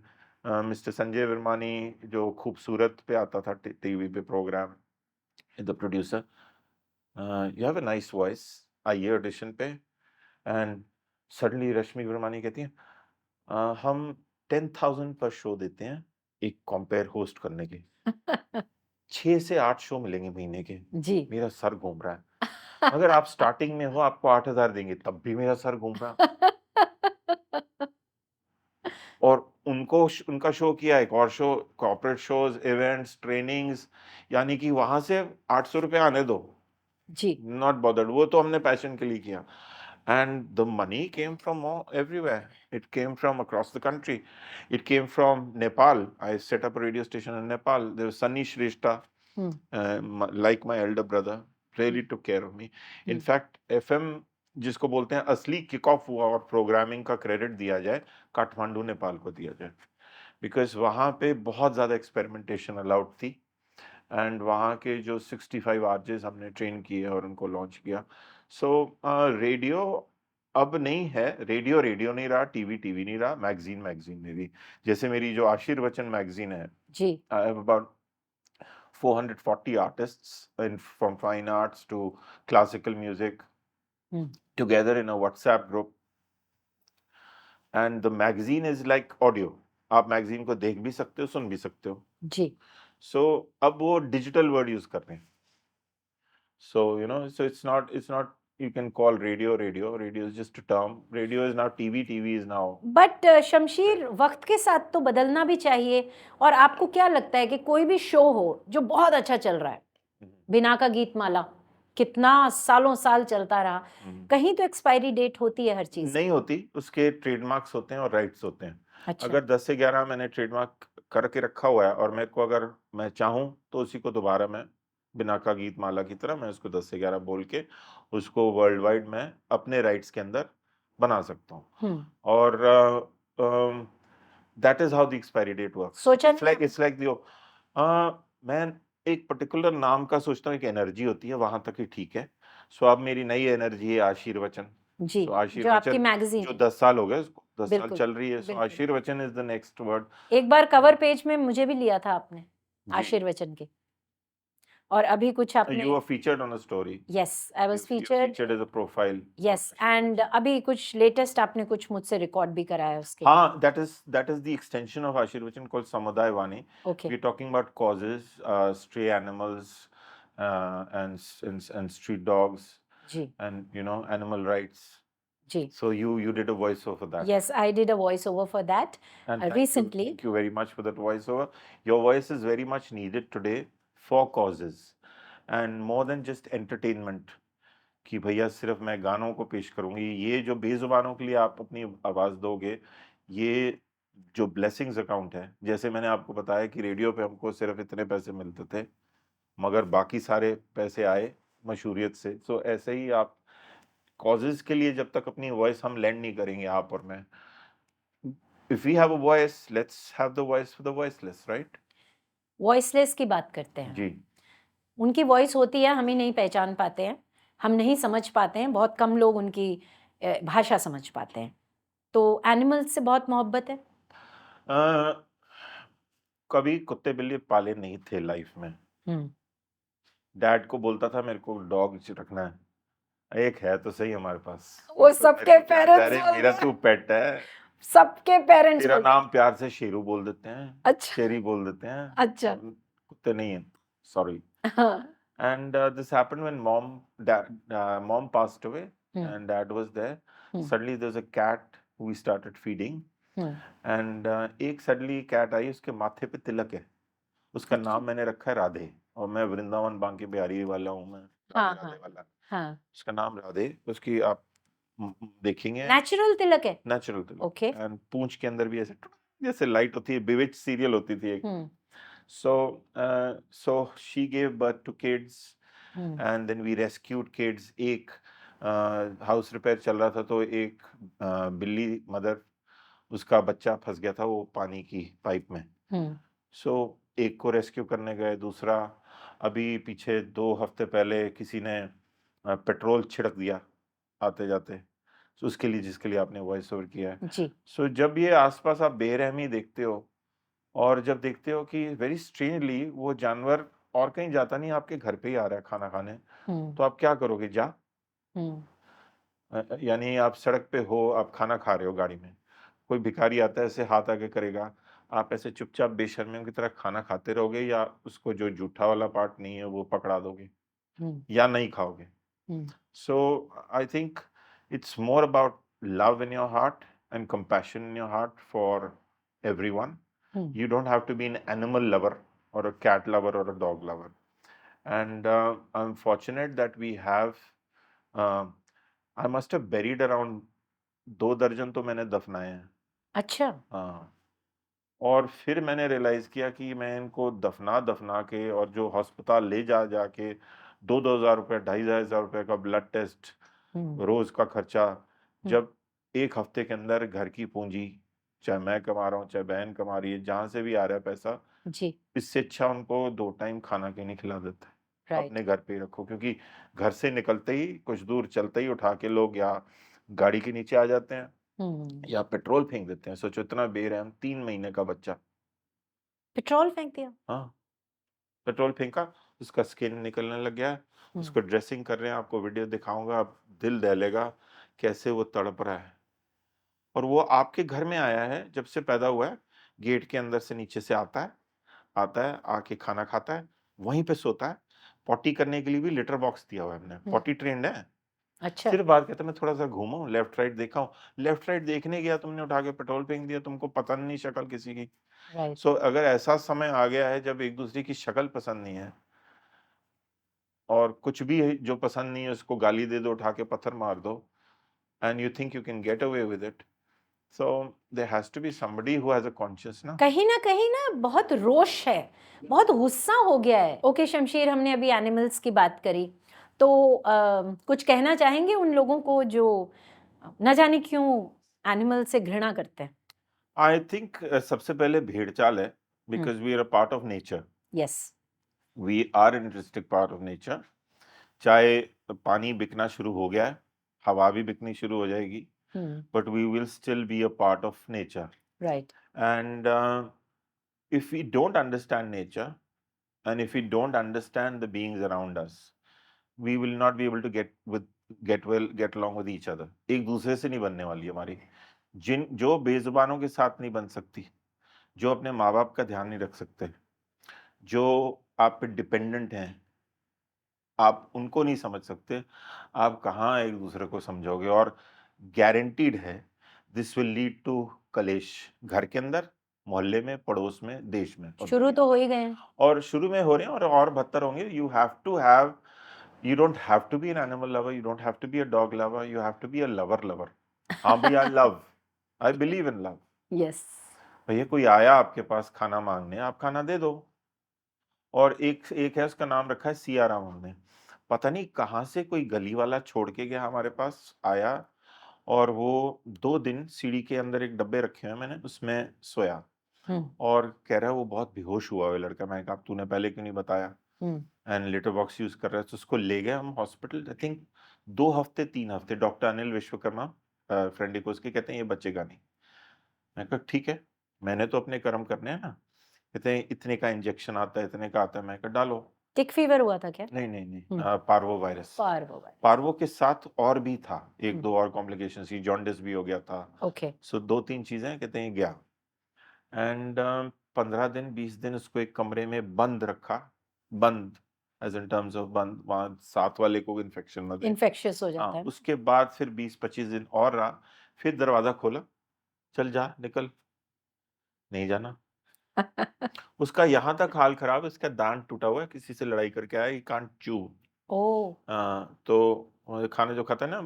Mr. Sanjay Virmani, जो खूबसूरत पे आता था टीवी पे programme, the producer, you have a nice voice, आइए ऑडिशन पे। एंड सडनली रश्मि वर्मानी कहती हैं हम 10,000 पर शो देते हैं एक कंपेयर होस्ट करने के, 6 से 8 शो मिलेंगे महीने के। जी। मेरा सर घूम रहा है। अगर आप स्टार्टिंग में हो आपको 8,000 देंगे, तब भी मेरा सर घूम रहा। और उनका शो किया, एक और show, corporate shows, events, trainings, यानी कि वहां से 800 रुपए आने दो, जी। नॉट बॉदर्ड, वो तो हमने पैशन के लिए किया। And the money came from everywhere. It came from across the country. It came from Nepal. I set up a radio station in Nepal. There was Sunny Shrestha, like my elder brother, really took care of me. In fact, FM जिसको बोलते हैं असली किक ऑफ हुआ और प्रोग्रामिंग का क्रेडिट दिया जाए, काठमांडू नेपाल को दिया जाए, बिकॉज वहाँ पे बहुत ज़्यादा एक्सपेरिमेंटेशन अलाउड थी। एंड वहाँ के जो 65 आरजेस हमने ट्रेन किए और उनको लॉन्च किया। सो रेडियो अब नहीं है, रेडियो रेडियो नहीं रहा, टीवी टीवी नहीं रहा, मैगजीन मैगजीन नहीं रही। जैसे मेरी जो आशीर्वचन मैगजीन है, जी। I have about 440 artists in from fine arts to classical music together in a WhatsApp group, and the magazine is like audio. आप मैगजीन को देख भी सकते हो, सुन भी सकते हो। जी। सो अब वो डिजिटल वर्ड यूज कर रहे हैं। So you know, so it's not you can call radio radio. Radio is just a term. Radio is now TV. TV is now. But Shamsheer, वक्त के साथ तो बदलना भी चाहिए। और आपको क्या लगता है कि कोई भी शो हो जो बहुत अच्छा चल रहा है, बिना का गीत माला, कितना सालों साल चलता रहा, कहीं तो एक्सपायरी डेट होती है हर चीज नहीं होती, उसके ट्रेडमार्क्स होते हैं और राइट्स होते हैं। अच्छा अगर 10 से 11 मैंने ट्रेडमार्क करके रखा हुआ है और मेरे को अगर मैं चाहूँ तो उसी को दोबारा मैं बिना का गीत माला की तरह मैं उसको 10 से 11 बोल के उसको वर्ल्ड वाइड मैं अपने राइट्स के अंदर बना सकता हूँ। और that is how the expiry date works. सोचा इट्स लाइक मैं एक पर्टिकुलर नाम का सोचता हूँ, एक एनर्जी होती है, वहां तक ही ठीक है। सो अब मेरी नई एनर्जी है आशीर्वचन जी, तो जो आपकी आशीर्वचन मैगजीन जो है 10 साल हो गए, 10 साल बिल्कुल चल रही है। सो बिल्कुल आशीर्वचन इज द नेक्स्ट वर्ड। एक बार कवर पेज में मुझे भी लिया था आपने जी, आशीर्वचन के, और अभी कुछ आपने you were featured on a story. Yes I was You featured featured as a profile. Yes, and अभी कुछ लेटेस्ट आपने कुछ मुझसे रिकॉर्ड भी कराया उसके हाँ, that is the extension of Ashirvachan called Samuday Vani. Okay We're talking about causes, stray animals, and street dogs, जी and you know, animal rights. जी So you did a voiceover for that. yes I did a voice over for that And recently thank you very much for that voiceover. Your voice is very much needed today for causes, and more than just entertainment. कि भैया सिर्फ मैं गानों को पेश करूंगी, ये जो बेजुबानों के लिए आप अपनी आवाज दोगे, ये जो ब्लेसिंग्स अकाउंट है, जैसे मैंने आपको बताया कि रेडियो पे हमको सिर्फ इतने पैसे मिलते थे मगर बाकी सारे पैसे आए मशहूरियत से। सो ऐसे ही आप कॉजेज के लिए जब तक अपनी वॉइस हम लैंड नहीं करेंगे, आप और मैं, if we have a voice, let's have the voice for the voiceless, right? Voiceless की बात करते हैं जी, उनकी वॉइस होती है, हम ही नहीं पहचान पाते हैं, हम नहीं समझ पाते हैं, बहुत कम लोग उनकी भाषा समझ पाते हैं। तो एनिमल्स से बहुत मोहब्बत है? कभी कुत्ते बिल्ली पाले नहीं थे लाइफ में। डैड को बोलता था मेरे को डॉग रखना है, एक है तो सही हमारे पास। वो तो सबके मेरे को क्या पेरेंट्स अरे मेरा तू पेट है, सबके पेरेंट्स तेरा नाम प्यार से शेरू बोल देते हैं, अच्छा शेरी बोल देते हैं, अच्छा कुत्ते नहीं है, सॉरी। हाँ And this happened when mom passed away and dad was there. Suddenly there was a cat who we started feeding, and एक suddenly cat आई, उसके माथे पे तिलक है, उसका नाम मैंने रखा है राधे, और मैं वृंदावन बांके बिहारी वाला हूँ, मैं राधे राधे वाला। हाँ उसका नाम राधे, उसकी आप देखेंगे नेचुरल तिलक है नेचुरल तिलक, ओके एंड पूंछ के अंदर भी ऐसे जैसे लाइट होती है, बिविच सीरियल होती थी एक। So she gave birth to kids, and then we rescued kids. एक हाउस रिपेयर चल रहा था तो एक बिल्ली मदर, उसका बच्चा फंस गया था वो पानी की पाइप में। सो एक को रेस्क्यू करने गए, दूसरा अभी पीछे 2 हफ्ते पहले किसी ने पेट्रोल छिड़क दिया आते जाते, so उसके लिए जिसके लिए आपने वॉइस ओवर किया है। जी सो जब ये आसपास आप बेरहमी देखते हो और जब देखते हो कि वेरी स्ट्रेंजली वो जानवर और कहीं जाता नहीं, आपके घर पे ही आ रहा है खाना खाने, तो आप क्या करोगे? यानी आप सड़क पे हो, आप खाना खा रहे हो गाड़ी में, कोई भिखारी आता है ऐसे हाथ आगे करेगा, आप ऐसे चुपचाप बेशर्मियों की तरह खाना खाते रहोगे, या उसको जो जूठा वाला पार्ट नहीं है वो पकड़ा दोगे या नहीं खाओगे? So I think it's more about love in your heart and compassion in your heart for everyone. You don't have to be an animal lover or a cat lover or a dog lover. And I'm fortunate that we have, I must have buried around 2 दर्जन तो मैंने दफनाए हैं। अच्छा हाँ, और फिर मैंने रियलाइज किया कि मैं इनको दफना दफना के और जो अस्पताल ले जा जाके 2,000 रुपये 2,500 रुपये का ब्लड टेस्ट, रोज का खर्चा, जब एक हफ्ते के अंदर घर की पूंजी, चाहे मैं कमा रहा हूँ चाहे बहन कमा रही है, जहां से भी आ रहा है पैसा, जी इससे अच्छा उनको 2 टाइम खाना क्यों नहीं खिला देते? राइट अपने घर पे ही रखो, क्योंकि घर से निकलते ही कुछ दूर चलते ही उठा के लोग या गाड़ी के नीचे आ जाते हैं या पेट्रोल फेंक देते हैं। सोचो इतना बेरहम, 3 महीने का बच्चा, पेट्रोल फेंक दिया। हाँ, पेट्रोल फेंका, उसका स्किन निकलने लग गया, उसको ड्रेसिंग कर रहे हैं, आपको वीडियो दिखाऊंगा, आप दिल दहलेगा कैसे वो तड़प रहा है। और वो आपके घर में आया है, जब से पैदा हुआ है, गेट के अंदर से नीचे से आता है, आके खाना खाता है, वहीं पे सोता है, पॉटी करने के लिए भी लिटर बॉक्स दिया हुआ है हमने, पॉटी ट्रेंड है। अच्छा सिर्फ बात कहता है मैं थोड़ा सा घूमूं, लेफ्ट राइट देखा हूँ, लेफ्ट राइट देखने गया, तुमने उठा के पेट्रोल फेंक दिया, तुमको पता नहीं शक्ल किसी की। राइट सो अगर ऐसा समय आ गया है जब एक दूसरे की शक्ल पसंद नहीं है, और कुछ भी जो पसंद नहीं है उसको गाली दे दो, उठा के पत्थर मार दो, and you think you can get away with it. So there has to be somebody who has a conscience ना कहीं ना बहुत रोष है, बहुत गुस्सा हो गया है। ओके शमशीर, हमने अभी एनिमल्स की बात करी, तो कुछ कहना चाहेंगे उन लोगों को जो न जाने क्यों एनिमल से घृणा करते हैं? I think सबसे पहले भेड़ चाल है, because we are a part of nature. Yes, We are an intrinsic part of nature. चाहे पानी बिकना शुरू हो गया है, हवा भी बिकनी शुरू हो जाएगी, but we will still be a part of nature. Right, And if we don't understand nature, and if we don't understand the beings around us, we will not be able to get along with each other. एक दूसरे से नहीं बनने वाली हमारी। जो बेजुबानों के साथ नहीं बन सकती, जो अपने माँ बाप का ध्यान नहीं रख सकते, जो आप पे डिपेंडेंट हैं, आप उनको नहीं समझ सकते, आप कहाँ एक दूसरे को समझोगे? और गारंटीड है दिस विल लीड टू कलेश, घर के अंदर, मोहल्ले में, पड़ोस में, देश में। शुरू तो हो ही गए हैं। और शुरू में हो रहे हैं और बदतर होंगे। You don't have to be an animal lover, you don't have to be a dog lover, you have to be a lover. हाँ भैया, love, I believe in love. Yes, भैया कोई आया आपके पास खाना मांगने, आप खाना दे दो। और एक है, उसका नाम रखा है सियाराम। हमने पता नहीं कहाँ से कोई गली वाला छोड़ के गया, हमारे पास आया, और वो 2 दिन सीढ़ी के अंदर एक डब्बे रखे हैं मैंने, उसमें सोया, और कह रहा है वो बहुत बेहोश हुआ है लड़का। मैंने कहा तूने पहले क्यों नहीं बताया? एंड लेटर बॉक्स यूज कर रहा है, तो उसको ले गए हम हॉस्पिटल। आई थिंक 2 हफ्ते 3 हफ्ते डॉक्टर अनिल विश्वकर्मा फ्रेंड को उसके कहते हैं ये बचेगा नहीं। मैं कहा ठीक है, मैंने तो अपने कर्म करने हैं ना। कहते हैं इतने का इंजेक्शन आता है, इतने का आता है। मैं कहा डालो। टिक फीवर हुआ था क्या? नहीं, पार्वो वायरस। पार्वो पार्वो के साथ और भी था, 1-2 और कॉम्प्लिकेशंस थी, जॉन्डिस भी हो गया था। ओके, सो 2-3 चीजें, कहते हैं गया। एंड 15 दिन 20 दिन उसको एक कमरे में बंद रखा, बंद एज इन टर्म्स ऑफ बंद, वहां साथ वाले को इन्फेक्शन ना दे, इन्फेक्शियस हो जाता है। उसके बाद फिर 20-25 दिन और रहा, फिर दरवाजा खोला, चल जा निकल, नहीं जाना। उसका यहाँ तक हाल खराब है, इसका दांत टूटा हुआ है, किसी से लड़ाई करके आया, ही कांट चू। तो खाने जो खाता है ना,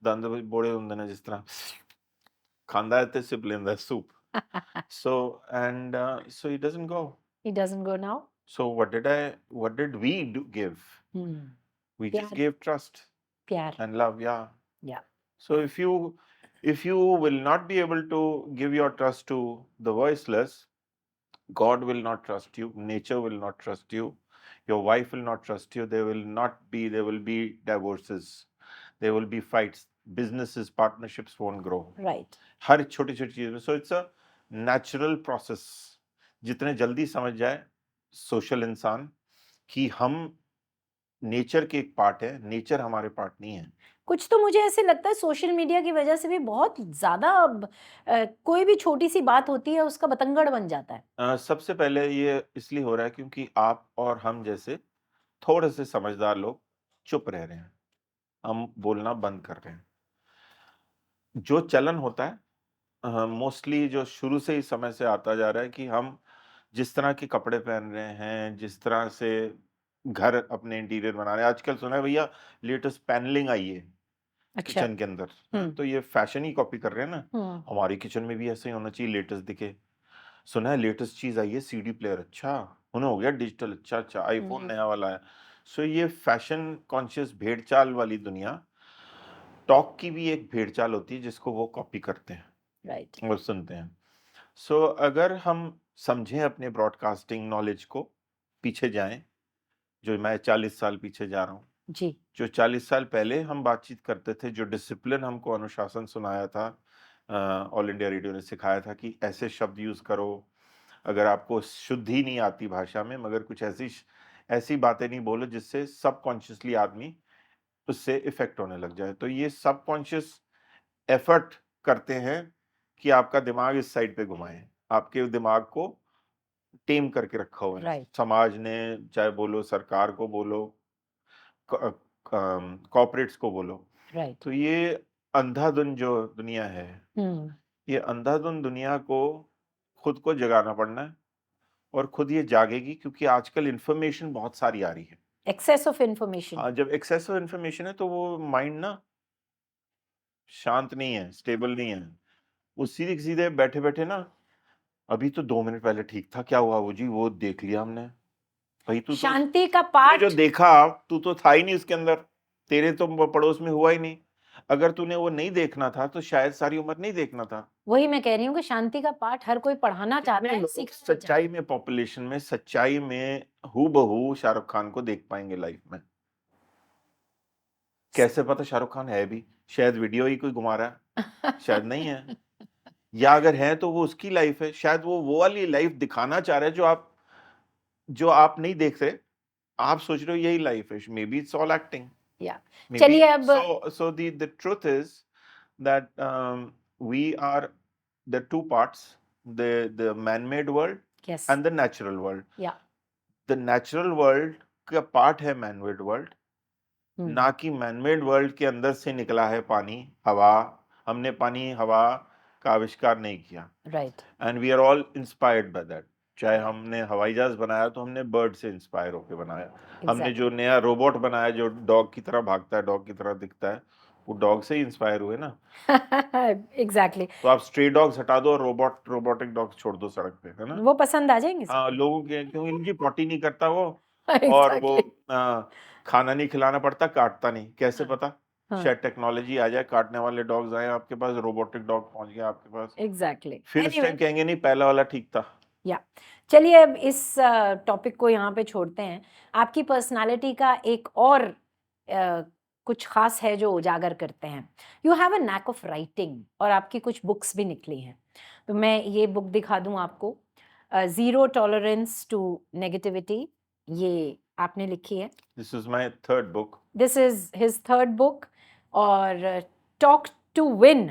दंद बड़े होंगे ना, जिस तरह खांदा है ते सिप लेंदा soup. So and so he doesn't go. He doesn't go now. So what did we give? We just gave trust, प्यार and love, yeah. Yeah. So if you will not be able to give your trust to the voiceless, God will not trust you, nature will not trust you, your wife will not trust you, there will be divorces, there will be fights, businesses, partnerships won't grow. Right. हर छोटी छोटी चीज में। So it's a natural process. जितने जल्दी समझ जाए सोशल इंसान कि हम नेचर के एक पार्ट है, नेचर हमारे पार्ट नहीं है। कुछ तो मुझे ऐसे लगता है सोशल मीडिया की वजह से भी बहुत ज्यादा कोई भी छोटी सी बात होती है उसका बतंगड़ बन जाता है। सबसे पहले ये इसलिए हो रहा है क्योंकि आप और हम जैसे थोड़े से समझदार लोग चुप रह रहे हैं, हम बोलना बंद कर रहे हैं। जो चलन होता है मोस्टली जो शुरू से ही समय से आता जा रहा है कि हम जिस तरह के कपड़े पहन रहे हैं, जिस तरह से घर अपने इंटीरियर बना रहे हैं। आजकल सुना है भैया लेटेस्ट पैनलिंग आई है किचन के अंदर, तो ये फैशन ही कॉपी कर रहे हैं ना, हमारी किचन में भी ऐसे ही होना चाहिए, लेटेस्ट दिखे। सुना है लेटेस्ट चीज आई है सीडी प्लेयर, अच्छा उन्हें हो गया डिजिटल, अच्छा आईफोन नया वाला है। सो ये फैशन कॉन्शियस भेड़चाल वाली दुनिया, टॉक की भी एक भेड़चाल होती है जिसको वो कॉपी करते हैं, राइट, और सुनते हैं। सो अगर हम समझें अपने ब्रॉडकास्टिंग नॉलेज को, पीछे जाएं, जो मैं 40 साल पीछे जा रहा हूँ जी, जो 40 साल पहले हम बातचीत करते थे, जो डिसिप्लिन हमको अनुशासन सुनाया था, ऑल इंडिया रेडियो ने सिखाया था कि ऐसे शब्द यूज करो, अगर आपको शुद्धि नहीं आती भाषा में, मगर कुछ ऐसी बातें नहीं बोलो जिससे सबकॉन्शियसली आदमी उससे इफेक्ट होने लग जाए। तो ये सबकॉन्शियस एफर्ट करते हैं कि आपका दिमाग इस साइड पे घुमाए, आपके दिमाग को टेम करके रखा हुआ है। राइट, समाज ने, चाहे बोलो सरकार को बोलो, कॉर्पोरेट्स को बोलो, राइट, तो ये अंधाधुन जो दुनिया है, ये अंधाधुन दुनिया को खुद को जगाना पड़ना है, और खुद ये जागेगी क्योंकि आजकल इंफॉर्मेशन बहुत सारी आ रही है। Excess of information. हाँ, जब एक्सेस ऑफ इंफॉर्मेशन है तो वो माइंड ना शांत नहीं है, स्टेबल नहीं है। वो सीधे सीधे बैठे बैठे ना, अभी तो 2 मिनट पहले ठीक था, क्या हुआ वो जी, वो देख लिया हमने। भाई शांति का तूने पाठ जो देखा, तू तो था ही नहीं उसके अंदर, तेरे तो पड़ोस में हुआ ही नहीं। अगर तूने वो नहीं देखना था तो शायद सारी उम्र नहीं देखना था। वही मैं कह रही हूँ कि शांति का पाठ हर कोई पढ़ाना चाहता कितने है, लोग सीखना चाहता है। सच्चाई में, पॉपुलेशन में सच्चाई में हूबहू शाहरुख खान को देख पाएंगे लाइफ में? कैसे पता शाहरुख खान है भी? शायद वीडियो ही कोई घुमा रहा है, शायद नहीं है। या अगर है तो वो उसकी लाइफ है, शायद वो वाली लाइफ दिखाना चाह रहा है जो आप नहीं देख रहे। आप सोच रहे हो यही लाइफ है, may be it's all acting. या Maybe. चलिए अब So the truth is that we are the two parts, the man-made world yes and the natural world. या The natural world का पार्ट है man-made world, ना कि man-made world के अंदर से निकला है पानी, हवा। हमने पानी, हवा का आविष्कार नहीं किया। Right. And we are all inspired by that. चाहे हमने हवाई जहाज बनाया तो हमने बर्ड से इंस्पायर होकर बनाया। हमने जो नया रोबोट बनाया जो डॉग की तरह भागता है, डॉग की तरह दिखता है, वो डॉग से ही इंस्पायर हुए ना। एग्जैक्टली। तो आप स्ट्रे डॉग्स हटा दो और रोबोटिक डॉग्स छोड़ दो सड़क पे, है ना? वो पसंद आ जाएंगे हाँ, लोगों के, क्योंकि इनकी पॉटी नहीं करता वो, और वो एग्जैक्टली। खाना नहीं खिलाना पड़ता, काटता नहीं। कैसे हाँ, पता? हाँ, शायद टेक्नोलॉजी आ जाए, काटने वाले डॉग्स आए आपके पास, रोबोटिक डॉग पहुंच गया आपके पास, एग्जैक्टली। फिर उस टाइम कहेंगे नहीं पहला वाला ठीक था। या चलिए अब इस टॉपिक को यहाँ पे छोड़ते हैं। आपकी पर्सनालिटी का एक और कुछ खास है जो उजागर करते हैं। You have a knack of writing और आपकी कुछ बुक्स भी निकली हैं। तो मैं ये बुक दिखा दूं आपको, ज़ीरो टॉलरेंस टू नेगेटिविटी, ये आपने लिखी है। This is my third book. This is his third book. और talk to win,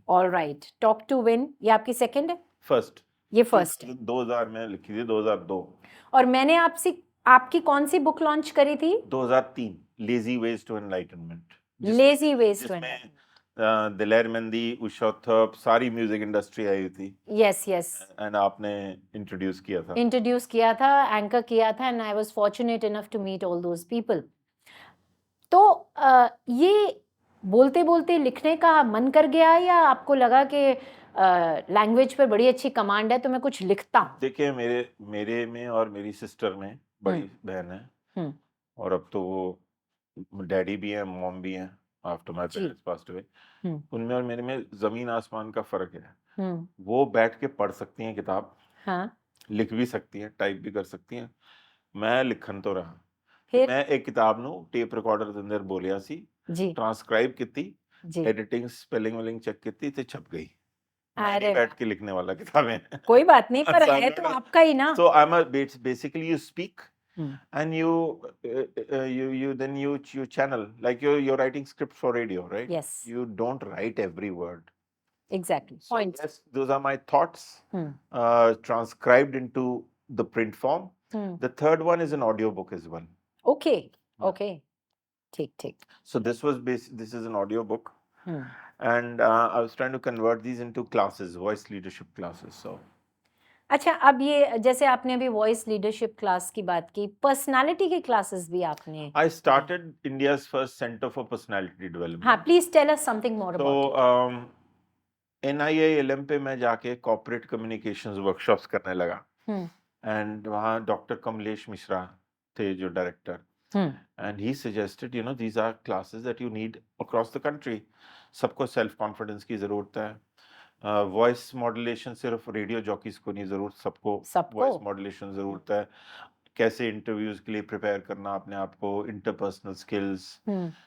alright, talk to win ये आपकी सेकंड है? फर्स्ट। ये फर्स्ट है। 2000 में लिखी थी, 2002। और मैंने आपसे आपकी कौन सी बुक लॉन्च करी थी? 2003, lazy ways to enlightenment. Lazy ways to जिसमें दिलेर मेहंदी, उषा उत्थप, सारी म्यूजिक इंडस्ट्री आई थी। Yes yes. एंड आपने इंट्रोड्यूस किया था, एंकर किया था, and I was fortunate enough to meet all those people. तो ये बोलते बोलते लिखने का मन कर गया, या आपको लगा कि लैंग्वेज पर बड़ी अच्छी कमांड है तो मैं कुछ लिखता हूँ? देखिए, मेरे में और मेरी सिस्टर में, बड़ी बहन है, और अब तो वो डैडी भी है, मॉम भी है, after my parents passed away. उनमें और मेरे में जमीन आसमान का फर्क है। वो बैठ के पढ़ सकती हैं किताब, हाँ, लिख भी सकती हैं, टाइप भी कर सकती हैं। मैं लिखन तो रहा, फिर मैं एक किताब नु टेप रिकॉर्डर ਦੇ ਅੰਦਰ ਬੋਲਿਆ ਸੀ जी ट्रांसक्राइब ਕੀਤੀ जी, एडिटिंग स्पेलिंग विलिंग चेक ਕੀਤੀ ਤੇ छप गई। मैं अरे नहीं बैठ के लिखने वाला किताबें। कोई बात नहीं, पर So है I'm तो not a- आपका ही ना। So I'm a basically you speak Hmm. and you channel, like you're writing script for radio, right? Yes, You don't write every word. exactly. So Points. yes, those are my thoughts transcribed into the print form. The third one is an audio book as well. Okay, Yeah. okay. ठीक. So this is an audio book, and I was trying to convert these into classes, voice leadership classes. So अच्छा, अब ये जैसे आपने अभी वॉइस लीडरशिप क्लास की बात की, पर्सनालिटी की क्लासेस भी आपने। I started India's first Center for Personality Development. हाँ, please tell us something more about it. NIILM पे मैं जाके कॉर्पोरेट कम्युनिकेशंस वर्कशॉप्स करने लगा, एंड वहाँ डॉक्टर कमलेश मिश्रा थे जो director, and he suggested, these are classes that you need across the country. सबको सेल्फ कॉन्फिडेंस की जरूरत है, वॉइस मॉड्यूलेशन सिर्फ रेडियो जॉकीज को नहीं जरूरत, सबको वॉइस मॉड्यूलेशन जरूरत है। कैसे इंटरव्यूज के लिए प्रिपेयर करना अपने आप को, इंटरपर्सनल स्किल्स,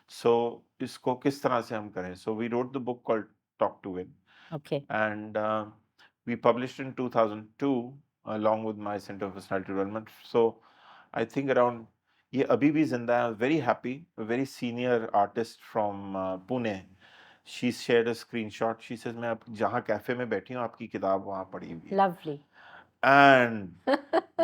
सो इसको किस तरह से हम करें। So we wrote the book called talk to win, and we published in 2002 along with my Center for Personality Development. So I think around, ये अभी भी जिंदा है, very happy, very senior artist from Pune. She shared a screenshot. She says, मैं जहाँ कैफे में बैठी हूँ आपकी किताब वहाँ पड़ी हुई है। Lovely. And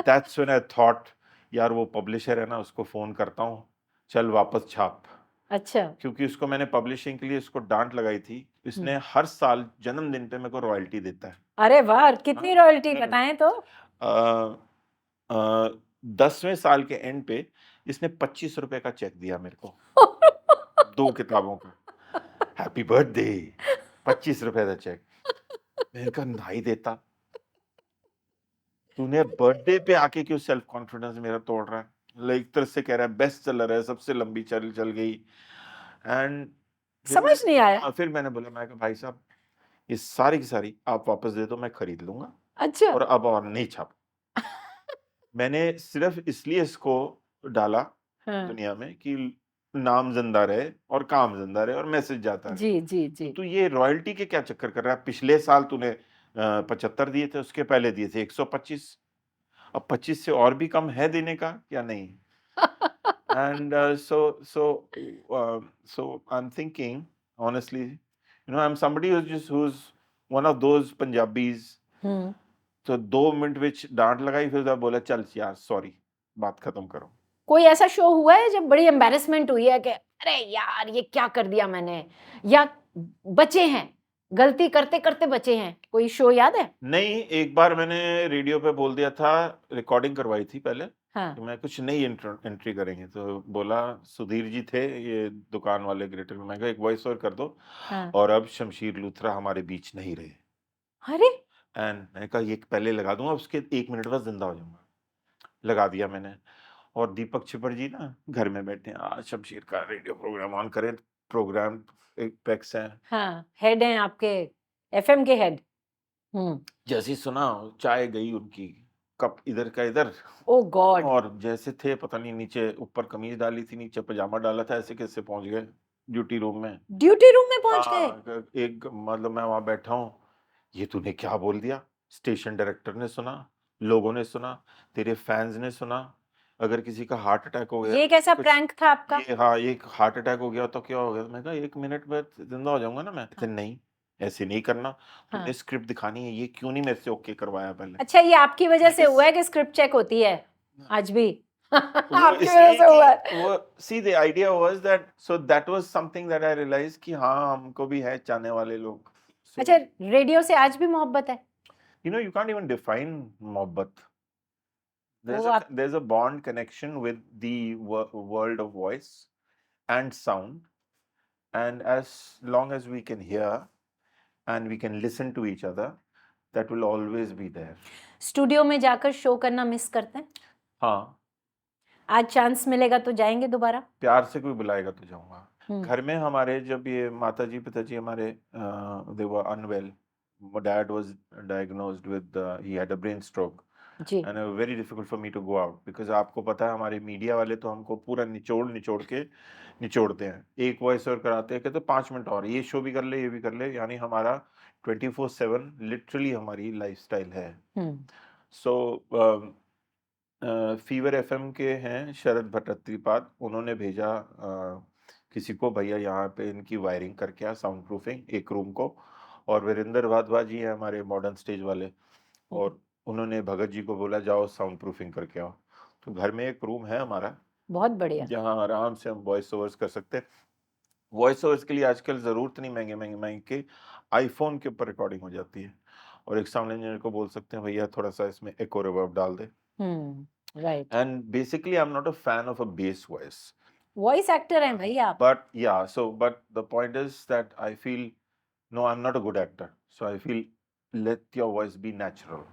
that's when I thought, यार वो पब्लिशर है ना, उसको फोन करता हूँ, चल वापस छाप। अच्छा। क्योंकि उसको मैंने पब्लिशिंग के लिए उसको डांट लगाई थी, इसने हर साल जन्मदिन पे मेरे को रॉयल्टी देता है। अरे वाह, कितनी रॉयल्टी बताएं तो? 10वें साल के एंड पे इसने 25 रुपए का चेक दिया मेरे को 2 किताबों का, हैप्पी बर्थडे, 25 रुपए का चेक। मैंने कहा नहीं देता, तूने बर्थडे पे आके क्यों सेल्फ कॉन्फिडेंस मेरा तोड़ रहा है। एक तरह से कह रहा है बेस्ट सेलर है, सबसे लंबी चल गई। एंड समझ नहीं आया। फिर मैंने बोला, मैं कहा भाई साहब ये सारी की सारी आप वापस दे दो, मैं खरीद लूंगा अच्छा। और अब और नहीं छाप। मैंने सिर्फ इसलिए इसको डाला हाँ। दुनिया में कि नाम जिंदा रहे और काम जिंदा रहे और मैसेज जाता रहे। जी जी जी। तो ये रॉयल्टी के क्या चक्कर कर रहा है। पिछले साल तूने 75 दिए थे, उसके पहले दिए थे 125, अब 25 से और भी कम है देने का क्या नहीं। And so I'm thinking honestly, I'm somebody who's one of those Punjabis. तो 2 मिनट विच डांट लगाई, फिर उसने बोला चल यार सॉरी, बात खत्म करो। कोई ऐसा शो हुआ है जब बड़ी एम्बैरेसमेंट हुई है कि अरे यार ये क्या कर दिया मैंने, या बचे हैं, गलती करते करते बचे हैं, कोई शो याद है? नहीं, एक बार मैंने रेडियो पे बोल दिया था, रिकॉर्डिंग करवाई थी पहले। हाँ। तो मैं कुछ नई एंट्री करेंगे, तो बोला सुधीर जी थे ये दुकान वाले ग्रेटर, मैं कहा एक वॉइस ओवर कर दो। हाँ। और अब शमशीर लूथरा हमारे बीच नहीं रहे। अरे एंड मैंने कहा ये पहले लगा दूंगा, उसके 1 मिनट बाद जिंदा हो जाऊंगा। लगा दिया मैंने, और दीपक छिपर जी ना घर में बैठे हैं, आज शमशीर का रेडियो प्रोग्राम ऑन करें, प्रोग्राम पैक्स हैं। हाँ, हेड हैं आपके, एफएम के हेड। जैसे ही सुना, चाय गई उनकी, कप इधर का इधर। ओ गॉड। और जैसे थे पता नहीं, नीचे ऊपर कमीज डाली थी, नीचे पजामा डाला था, ऐसे कैसे पहुंच गए ड्यूटी रूम में। ड्यूटी रूम में पहुंच गए? हाँ, एक मतलब मैं वहां बैठा हूँ, ये तूने क्या बोल दिया। स्टेशन डायरेक्टर ने सुना, लोगों ने सुना, तेरे फैंस ने सुना, अगर किसी का हार्ट अटैक हो गया, ये कैसा कुछ प्रैंक था आपका? ये हाँ, एक हार्ट अटैक हो गया तो क्या हो गया। मैं कहा 1 मिनट में जिंदा हो जाऊंगा ना मैं। कहते नहीं, ऐसे नहीं करना, हाँ। तुमने स्क्रिप्ट दिखानी है, ये क्यों नहीं मेरे से ओके करवाया पहले। अच्छा, ये आपकी वजह से हुआ है कि स्क्रिप्ट चेक होती है आज भी? आपकी वजह से हुआ है। वो see the idea was that, so that was something that I realized कि हाँ हमको भी है चाहने वाले लोग। अच्छा, रेडियो से आज भी मोहब्बत है? You can't even define मोहब्बत। वो There's a bond connection with the world of voice and sound, and as long as we can hear and we can listen to each other, that will always be there. Studio में जाकर शो करना मिस करते हैं? हाँ, आज चांस मिलेगा तो जाएंगे दोबारा? प्यार से कोई बुलाएगा तो जाऊंगा। घर में हमारे जब ये माताजी पिताजी हमारे they were unwell. My dad was diagnosed with he had a brain stroke. Ji. And it was very difficult for me to go out because आपको पता है हमारे मीडिया वाले तो हमको पूरा निचोड़ के निचोड़ते हैं। एक वॉइस ओवर कराते हैं, कहते 5 मिनट और ये शो भी कर ले, ये भी कर ले, यानी हमारा 24/7 लिटरली हमारी लाइफस्टाइल है। सो फीवर एफएम के हैं शरद भट्टात्रिपाद, उन्होंने भेजा किसी को, भैया यहाँ पे इनकी वायरिंग करके आ, साउंड प्रूफिंग एक रूम को। और वीरेंद्र वाधवा जी हैं हमारे मॉडर्न स्टेज वाले, और उन्होंने भगत जी को बोला जाओ साउंड प्रूफिंग करके आओ। तो घर में एक रूम है हमारा, बहुत बढ़िया, जहाँ आराम से हम वॉइस ओवर्स कर सकते हैं। वॉइस ओवर्स के लिए आजकल जरूरत नहीं महंगे के, आईफोन के ऊपर रिकॉर्डिंग हो जाती है, और एक साउंड इंजीनियर को बोल सकते हैं भैया थोड़ा सा इसमें एको रिवर्ब डाल दे। Right. And basically I am not a fan of a bass voice. Voice actor हैं भाई आप। But yeah, but the point is that I feel, no, I'm not a good actor. So I feel let your voice be natural.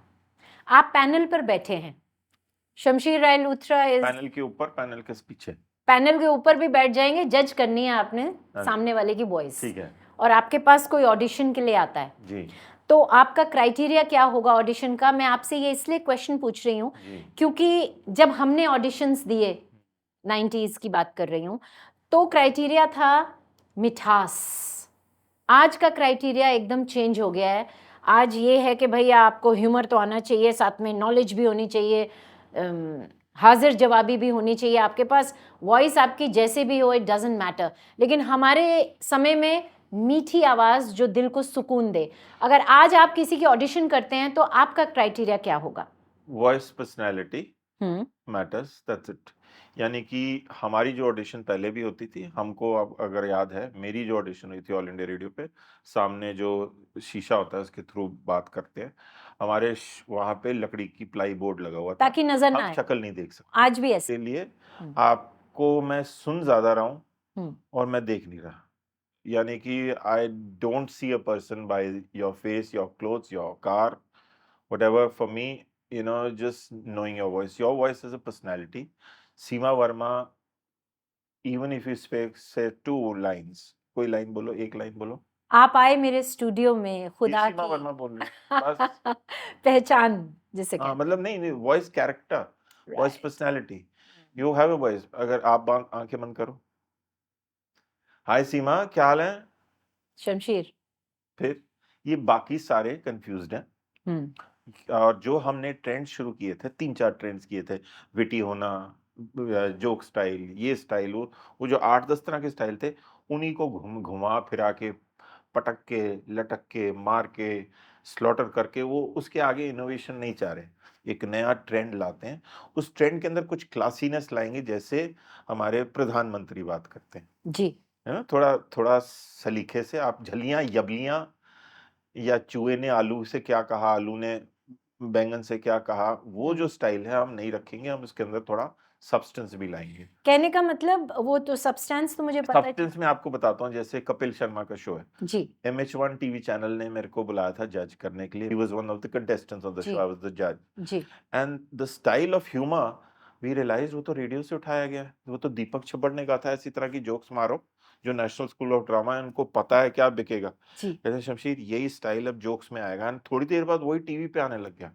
आप पैनल पर बैठे हैं, शमशीर राय लूथरा इज पैनल के ऊपर, पैनल के पीछे, पैनल के ऊपर भी बैठ जाएंगे, जज करनी है आपने सामने वाले की वॉइस। ठीक है। और आपके पास कोई ऑडिशन के लिए आता है जी, तो आपका क्राइटेरिया क्या होगा ऑडिशन का? मैं आपसे ये इसलिए क्वेश्चन पूछ रही हूँ क्योंकि जब हमने ऑडिशंस दिए, 90s की बात कर रही हूँ, तो क्राइटेरिया था मिठास। आज का क्राइटेरिया एकदम चेंज हो गया है। आज ये है कि भैया आपको ह्यूमर तो आना चाहिए, साथ में नॉलेज भी होनी चाहिए, हाजिर जवाबी भी होनी चाहिए आपके पास, वॉइस आपकी जैसे भी हो, इट डजंट मैटर। लेकिन हमारे समय में मीठी आवाज़ जो दिल को सुकून दे। अगर आज आप किसी की ऑडिशन करते हैं तो आपका क्राइटेरिया क्या होगा? Voice personality matters, that's it. यानी कि हमारी जो ऑडिशन पहले भी होती थी, हमको अब अगर याद है, मेरी जो ऑडिशन हुई थी ऑल इंडिया रेडियो पे, सामने जो शीशा होता है उसके थ्रू बात करते हैं, हमारे वहां पे लकड़ी की प्लाई बोर्ड लगा हुआ था ताकि नजर ना आप आए। शक्ल नहीं देख सकते। आज भी ऐसे। इसलिए आपको मैं सुन ज्यादा रहा हूँ और मैं देख नहीं रहा, यानी कि I don't see a person by your face, your clothes, your car, whatever. For me, you know, just knowing your voice is a personality. Seema Verma, even if you speak say 2 lines, कोई लाइन बोलो, एक लाइन बोलो। आप आए मेरे स्टूडियो में खुदा सीमा की वर्मा बोल रहे हैं बस। पहचान जिसे हाँ, कहते मतलब नहीं, voice character, voice personality, you have a voice. अगर आप आंखें बंद करो, हाय सीमा क्या हाल है, शमशीर। फिर ये बाकी सारे कंफ्यूज्ड हैं। और जो हमने ट्रेंड शुरू किए थे, 3-4 ट्रेंड्स किए थे, विटी होना, जोक स्टाइल, ये स्टाइल, वो जो 8-10 तरह के स्टाइल थे, उन्हीं को घुमा फिरा के, पटक के, लटक के, मार के, स्लॉटर करके, वो उसके आगे इनोवेशन नहीं चाह रहे। एक नया ट्रेंड लाते हैं, उस ट्रेंड के अंदर कुछ क्लासीनेस लाएंगे, जैसे हमारे प्रधानमंत्री बात करते हैं जी, है ना, थोड़ा थोड़ा सलीके से। आप झलियां यबलियां, या चूहे ने आलू से क्या कहा, आलू ने बैंगन से क्या कहा, वो जो स्टाइल है हम नहीं रखेंगे, हम इसके अंदर थोड़ा सब्सटेंस भी लाएंगे। कहने का मतलब वो तो सब्सटेंस तो मुझे पता है। सब्सटेंस में आपको बताता हूँ, जैसे कपिल शर्मा का शो है जी, MH1 टीवी चैनल ने मेरे को बुलाया था जज करने के लिए। He was one of the contestants of the show, I was the judge. Ji, And the style of humor, we realized वो तो रेडियो से उठाया गया है। वो तो दीपक छब्बड़ ने कहा था, ऐसी तरह की जोक्स मारो, जो नेशनल स्कूल ऑफ ड्रामा है, उनको पता है क्या बिकेगा। कहते शमशीर यही स्टाइल अब जोक्स में आएगा, एंड थोड़ी देर बाद वही टीवी पे आने लग गया।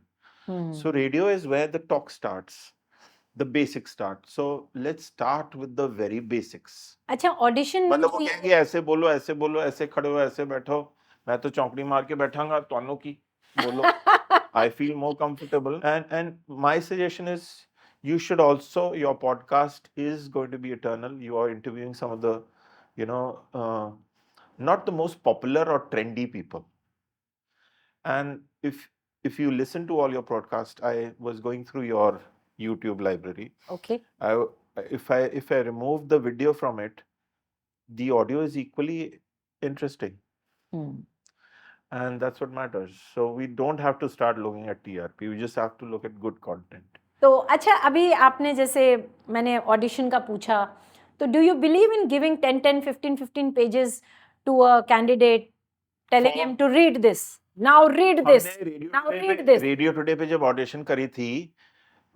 So radio is where the talk starts, the basics start. So let's start with the very basics. अच्छा, ऑडिशन मतलब वो कहेंगे ऐसे बोलो, ऐसे बोलो, ऐसे खड़े हो, ऐसे बैठो, मैं तो चौंकड़ी मार के बैठांगा, तुहानू की बोलो। I feel more comfortable, and my suggestion is you should also, your podcast is going to be eternal. You are interviewing some of the, you know, not the most popular or trendy people. And if you listen to all your podcast, I was going through your YouTube library. Okay. If I remove the video from it, the audio is equally interesting. And that's what matters. So we don't have to start looking at TRP. We just have to look at good content. तो अच्छा, अभी आपने जैसे मैंने ऑडिशन का पूछा, तो do you believe in giving 10, 15 pages to a candidate, telling him to read this, now read this, now read this? Radio today पे जब ऑडिशन करी थी,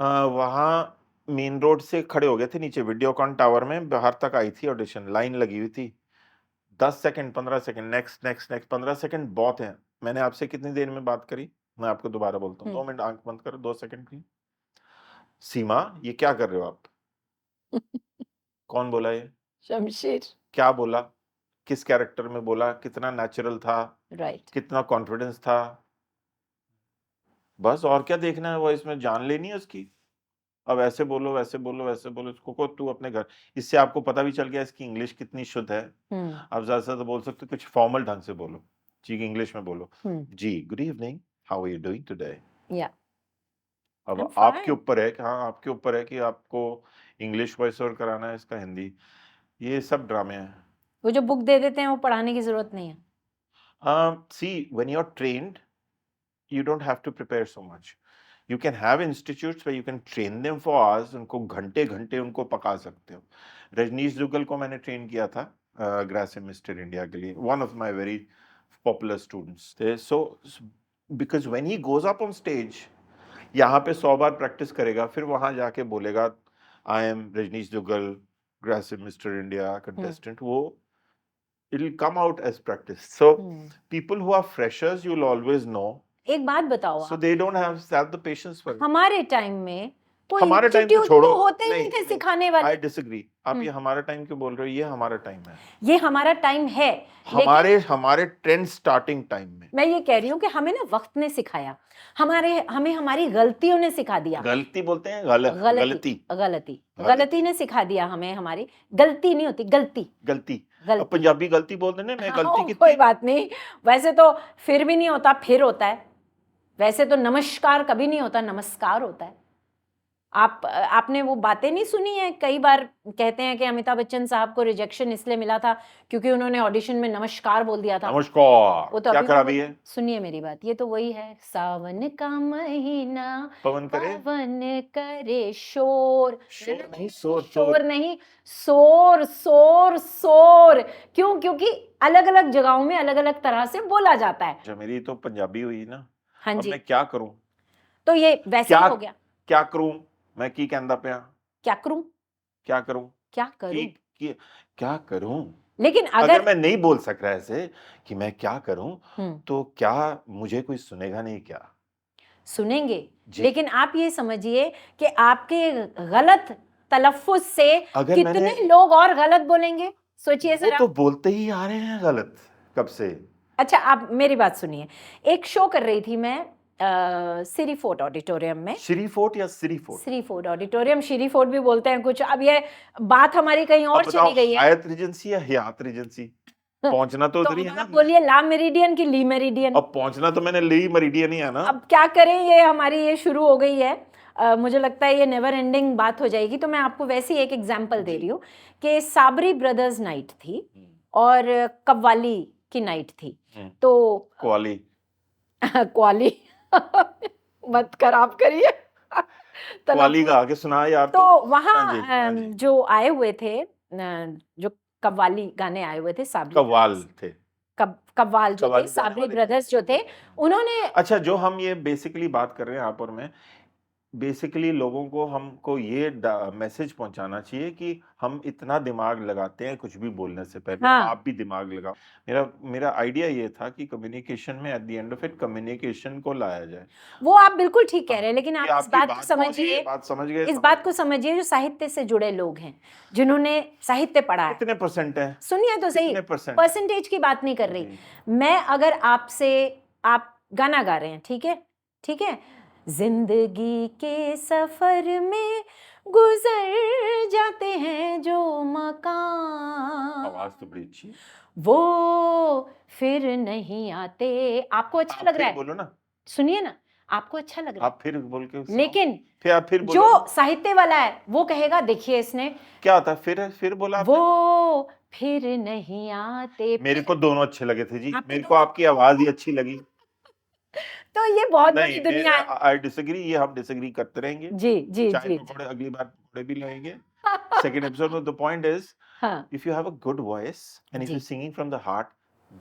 वहां मेन रोड से खड़े हो गए थे नीचे वीडियोकॉन टावर में, बाहर तक आई थी ऑडिशन, लाइन लगी हुई थी। 10 second, 15 second, next next next, 15 second बहुत है। मैंने आपसे कितनी देर में बात करी, मैं आपको दोबारा बोलता हूँ, 2 मिनट आंख बंद करो, 2 सेकंड की। सीमा ये क्या कर रहे हो आप? कौन बोला ये? शमशीर। क्या बोला, किस कैरेक्टर में बोला, कितना नेचुरल था, राइट, कितना कॉन्फिडेंस था, बस। और क्या देखना है, वो इसमें जान लेनी है उसकी। अब ऐसे बोलो, वैसे बोलो, वैसे बोलो, इसको को तू अपने घर, इससे आपको पता भी चल गया इसकी इंग्लिश कितनी शुद्ध है। आप ज्यादा से ज्यादा बोल सकते हो, कुछ फॉर्मल ढंग से बोलो, जी इंग्लिश में बोलो, जी good evening, how are you doing today. या अब आपके ऊपर है कि हाँ, आपके ऊपर है कि आपको इंग्लिश वॉइस ओवर कराना है, इसका हिंदी, ये सब ड्रामे हैं। वो जो बुक दे देते हैं वो पढ़ाने की जरूरत नहीं है। See, when you're trained, you don't have to prepare so much. You can have institutes where you can train them for hours, उनको घंटे घंटे उनको पका सकते हो। रजनीश दुग्गल को मैंने ट्रेन किया था ग्रासिम मिस्टर इंडिया के लिए, one of my very popular students. So because when he goes up on stage, यहाँ पे 100 बार प्रैक्टिस करेगा, फिर वहां जाके बोलेगा I am Rajneesh Duggal, Grasim mister India contestant, वो it'll come out as practice. So people who are freshers, you'll always know. एक बात बताओ, so they don't have the patience for it. हमारे टाइम में कोई हमारे टाइम इंस्टीट्यूट छोड़ो, तो होते ही नहीं थे सिखाने वाले। I disagree. आप ये हमारा टाइम क्यों बोल रहे हो? ये हमारा टाइम है। ये हमारा टाइम है, हमारे ट्रेंड स्टार्टिंग टाइम में। मैं ये कह रही हूँ कि हमें ना वक्त ने सिखाया, हमें हमारी गलतियों ने सिखा दिया। गलती बोलते हैं, गलती ने सिखा दिया हमें। हमारी गलती नहीं होती, गलती। पंजाबी गलती बोलते हैं, मैं गलती की कोई बात नहीं, वैसे तो फिर भी नहीं होता, फिर होता है। वैसे तो नमस्कार कभी नहीं होता, नमस्कार होता है। आपने वो बातें नहीं सुनी है? कई बार कहते हैं कि अमिताभ बच्चन साहब को रिजेक्शन इसलिए मिला था क्योंकि उन्होंने ऑडिशन में नमस्कार बोल दिया था। नमस्कार, वो तो क्या अभी खराबी है? सुनिए मेरी बात, ये तो वही है, सावन का महीना पवन करे पवन करे शोर, शोर नहीं, शोर शोर नहीं, शोर शोर शोर। क्यों? क्योंकि अलग अलग जगहों में अलग अलग तरह से बोला जाता है। अच्छा, मेरी तो पंजाबी हुई ना। हाँ अब जी, मैं क्या करूं? तो ये वैसे ही हो गया। क्या करूं? मैं की कहंदा पिया, क्या करूं? क्या करूं? क्या करूं? क्या करूं? लेकिन अगर मैं नहीं बोल सक रहा ऐसे कि मैं क्या करूं, तो क्या मुझे कोई सुनेगा नहीं क्या? सुनेंगे, लेकिन आप ये समझिए कि आपके गलत तलफ्फुज से कितने लोग और गलत बोलेंगे, सोचिए जरा। वो तो बोलते ही आ रहे हैं गलत कब से। अच्छा, आप मेरी बात सुनिए। एक शो कर रही थी मैं सिरी फोर्ट ऑडिटोरियम में। सिरी फोर्ट या सिरी फोर्ट? सिरी फोर्ट ऑडिटोरियम, सिरी फोर्ट भी बोलते हैं कुछ। अब ये बात हमारी कहीं और चली गई है। हयात रीजेंसी या हयात रीजेंसी? पहुंचना तो उधर ही है ना। आप बोलिए ला मेरिडियन की ली मेरिडियन। अब पहुंचना तो मैंने ली मेरिडियन ही है ना। अब क्या करें, ये हमारी ये शुरू हो गई है। मुझे लगता है ये नेवर एंडिंग बात हो जाएगी। तो मैं आपको वैसे ही एक एग्जांपल दे रही हूँ कि साबरी ब्रदर्स नाइट थी और कव्वाली की नाइट थी। तो क्वाली क्वाली मत खराब करिए। क्वाली गा के सुना यार। तो वहाँ जो आए हुए थे, जो कव्वाली गाने आए हुए थे, साबरी कव्वाल थे, कव्वाल जो थे, साबरी ब्रदर्स जो थे, उन्होंने अच्छा, जो हम ये बेसिकली बात कर रहे हैं आप और मैं, बेसिकली लोगों को हमको ये मैसेज पहुंचाना चाहिए कि हम इतना दिमाग लगाते हैं कुछ भी बोलने से पहले। हाँ। आप भी दिमाग लगाओ। मेरा आइडिया ये था कि कम्युनिकेशन में at the end of it communication को लाया जाए। वो आप बिल्कुल ठीक कह रहे हैं, लेकिन आप इस बात को समझिए, बात समझ गए, इस बात को समझिए जो साहित्य से जुड़े लोग हैं, जिन्होंने साहित्य पढ़ा है। कितने परसेंट है? सुनिए तो सही, परसेंटेज की बात नहीं कर रही मैं। अगर आपसे, आप गाना गा रहे हैं, ठीक है, ठीक है, जिंदगी के सफर में गुजर जाते हैं जो मकान, आवाज तो बड़ी अच्छी है, वो फिर नहीं आते। आपको अच्छा लग रहा है? बोलो ना, सुनिए ना, आपको अच्छा लग रहा है, आप फिर बोल के, लेकिन फिर जो साहित्य वाला है वो कहेगा देखिए इसने क्या होता है, फिर बोला वो फिर नहीं आते। मेरे को दोनों अच्छे लगे थे जी, मेरे को आपकी आवाज ही अच्छी लगी। तो ये बहुत बड़ी दुनिया है। आई डिसएग्री, ये हम डिसएग्री करते रहेंगे जी जी चाय जी, पकौड़े अगली बार पकौड़े भी लाएंगे सेकंड एपिसोड में। The point is, if you have a good voice and if you singing from the heart,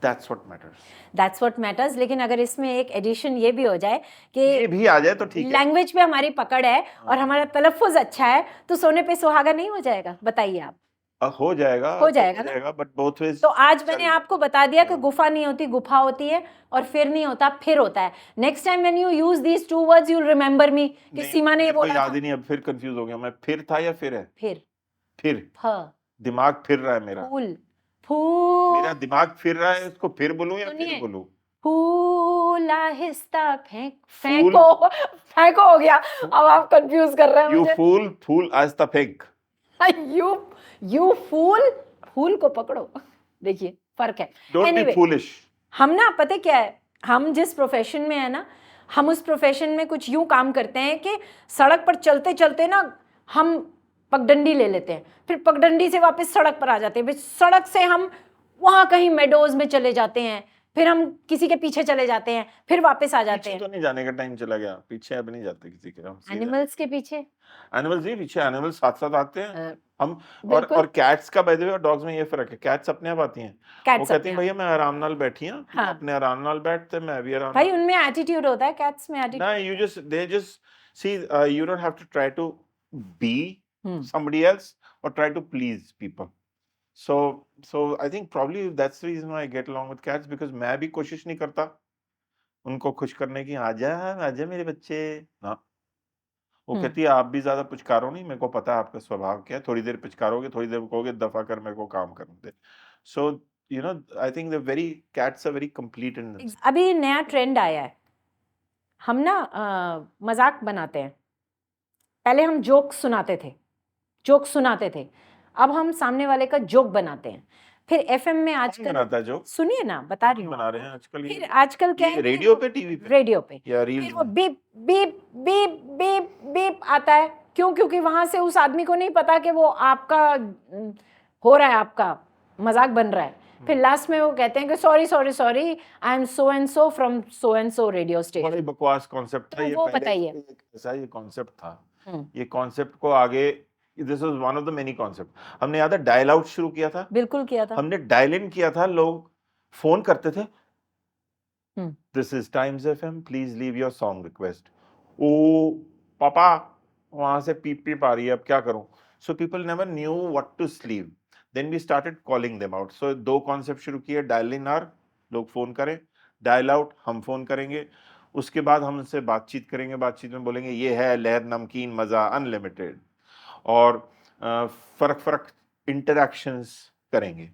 that's what matters. लेकिन अगर इसमें एक एडिशन ये भी हो जाए कि ये भी आ जाए तो ठीक है, लैंग्वेज पे हमारी पकड़ है और हमारा तलफ्फुज अच्छा है, तो सोने पे सुहागा नहीं हो जाएगा? बताइए आप। हो जाएगा ना, बट बोथ वेज। तो आज मैंने आपको बता दिया कि गुफा नहीं होती, गुफा होती है, और फिर नहीं होता, फिर होता है। Next time when you use these two words you will remember me, कि सीमा ने ये बोला था। याद ही नहीं, अब फिर कंफ्यूज हो गया मैं। फिर था या फिर है? फिर दिमाग फिर रहा है मेरा। मेरा दिमाग फिर रहा है, उसको फिर बोलूं या फिर बोलूं? फूल आहिस्ता फेंको हो गया। अब आप कंफ्यूज कर रहे हैं मुझे। फूल आहिस्ता फेंक। यू फूल को पकड़ो। देखिए फर्क है। Don't be foolish. हम ना, पता क्या है, हम जिस प्रोफेशन में है ना, हम उस प्रोफेशन में कुछ यूं काम करते हैं कि सड़क पर चलते चलते ना हम पगडंडी ले लेते हैं, फिर पगडंडी से वापस सड़क पर आ जाते हैं, फिर सड़क से हम वहां कहीं मेडोज में चले जाते हैं, फिर हम किसी के पीछे चले जाते हैं, फिर वापस आ जाते हैं। तो नहीं जाने का टाइम चला गया, पीछे अब नहीं जाते किसी के। एनिमल्स के पीछे, एनिमल्स नहीं पीछे, एनिमल्स साथ साथ आते हैं। हम और कैट्स का बाय द वे और डॉग्स में ये फर्क है, कैट्स अपने आप आती हैं, वो कहती हैं भैया मैं आराम नाल बैठी हूं, अपने आराम नाल बैठते, मैं भी आराम। भाई उनमें एटीट्यूड होता है, कैट्स में एटीट्यूड ना, they just see, you don't have to try to be somebody else or try to please people. So I think probably that's the reason why I get along with cats, because मैं भी कोशिश नहीं करता उनको खुश करने की, आजा मेरे बच्चे ना। वो कहती है आप भी ज्यादा पुचकारो नहीं, मेरे को पता है आपका स्वभाव क्या है, थोड़ी देर पुचकारोगे, थोड़ी देर कहोगे दफा कर, मेरे को काम करने दे। So you know, I think cats are very complete in this. अभी नया ट्रेंड आया है, हम ना मजाक बनाते हैं। पहले हम जोक सुनाते थे, अब हम सामने वाले का जोक बनाते हैं। फिर एफएम में आजकल, सुनिए ना, बता रही हूँ, बना रहे हैं आजकल। फिर आजकल क्या है, रेडियो पे, टीवी पे, रेडियो पे, या रील्स में, वो beep beep beep beep beep आता है क्यों? क्योंकि वहां से उस आदमी को नहीं पता कि वो आपका हो रहा है, आपका मजाक बन रहा है। फिर लास्ट में वो कहते हैं कि sorry sorry sorry, I am so and so from so and so radio station. बड़ी बकवास कॉन्सेप्ट था तो ये, वो पहले बताइए। ऐसा ये कॉन्सेप्ट था। हम्म, ये कॉन्सेप्ट को आगे, this was one of the many concept. हमने याद है डायल आउट शुरू किया था, बिल्कुल किया था। हमने डायल इन किया था, लोग फोन करते थे, this is Times FM, please leave your song request. ओ पापा, वहां से पीप पीप आ रही है, अब क्या करूं? So people never knew what to leave, then we started calling them out. So दो कॉन्सेप्ट शुरू किए, डायल इन आर, लोग फोन करें, डायल आउट हम फोन करेंगे, उसके बाद हम उनसे बातचीत करेंगे, बातचीत में बोलेंगे ये है लहर नमकीन मजा अनलिमिटेड, और फर्क फर्क इंटरैक्शंस करेंगे।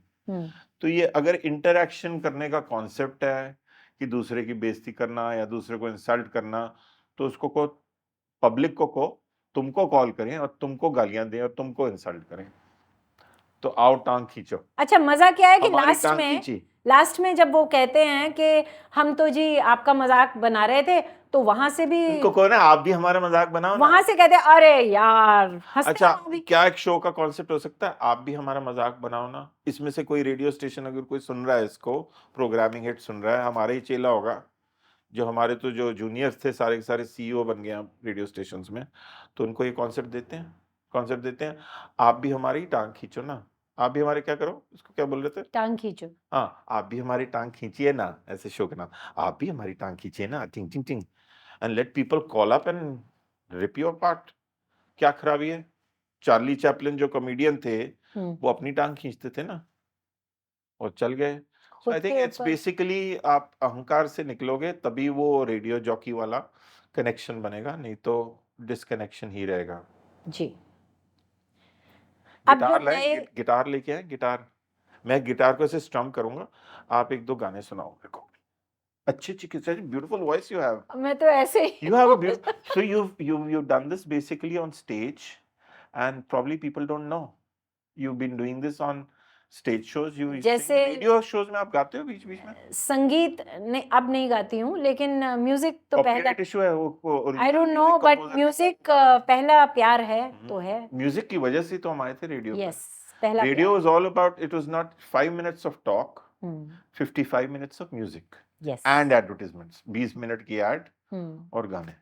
तो ये अगर इंटरैक्शन करने का कॉन्सेप्ट है कि दूसरे की बेइज्जती करना या दूसरे को इंसल्ट करना, तो उसको को पब्लिक को तुमको कॉल करें और तुमको गालियां दें और तुमको इंसल्ट करें, तो आओ टांग खींचो। अच्छा, मजा क्या है कि हमारी लास्ट टांग में खींची। जब वो कहते हैं कि हम तो जी आपका मजाक बना रहे थे, तो वहां से भी इनको कौन है, आप भी हमारा मजाक बनाओ ना। वहां से कहते हैं अरे यार हंसते अच्छा, हैं अभी। क्या एक शो का कॉन्सेप्ट हो सकता है, आप भी हमारा मजाक बनाओ ना? इसमें से कोई रेडियो स्टेशन अगर कोई सुन रहा है, इसको प्रोग्रामिंग हेड सुन रहा है, हमारा ही चेला होगा, जो हमारे तो जो जूनियर्स थे सारे के सारे सीईओ बन गए हैं रेडियो स्टेशंस में, तो उनको ये कॉन्सेप्ट देते हैं, आप भी हमारी टांग खींचो ना, आप भी हमारे क्या करो, इसको क्या बोल रहे थे, टांग खींचो। हाँ आप भी हमारी टांग खींचिए ना, ऐसे शो के नाम, आप भी हमारी टांग खींचिए ना, टिंग टिंग टिंग, and let people call up and rip your part. क्या खराबी है? चार्ली चैपलिन जो कॉमेडियन थे, वो अपनी टांग खींचते थे ना और चल गए। सो आई थिंक इट्स बेसिकली, आप अहंकार से निकलोगे तभी वो रेडियो जॉकी वाला कनेक्शन बनेगा, नहीं तो डिसकनेक्शन ही रहेगा। जी। गिटार लाए, गिटार लेके आए, गिटार, मैं गिटार को ऐसे स्ट्रम करूंगा, आप एक दो गाने सुनाओ मेरे को, अच्छी अच्छी, किसी ब्यूटीफुल वॉइस यू हैव। मैं तो ऐसे ही You have a beautiful, so you've done this basically on stage, and probably people don't know. You've been doing this on stage shows. You जैसे sing radio shows में आप गाते हो बीच बीच में? संगीत नहीं, अब नहीं गाती हूँ, लेकिन म्यूजिक तो पहला, कॉपीराइट इशू है वो I don't know, but music पहला प्यार है तो है। म्यूजिक की वजह से तो हम आए थे रेडियो पे। यस, पहला radio is all about, it was not 5 minutes of talk, 55 minutes of music and advertisements, 20 minute की एड और गाने।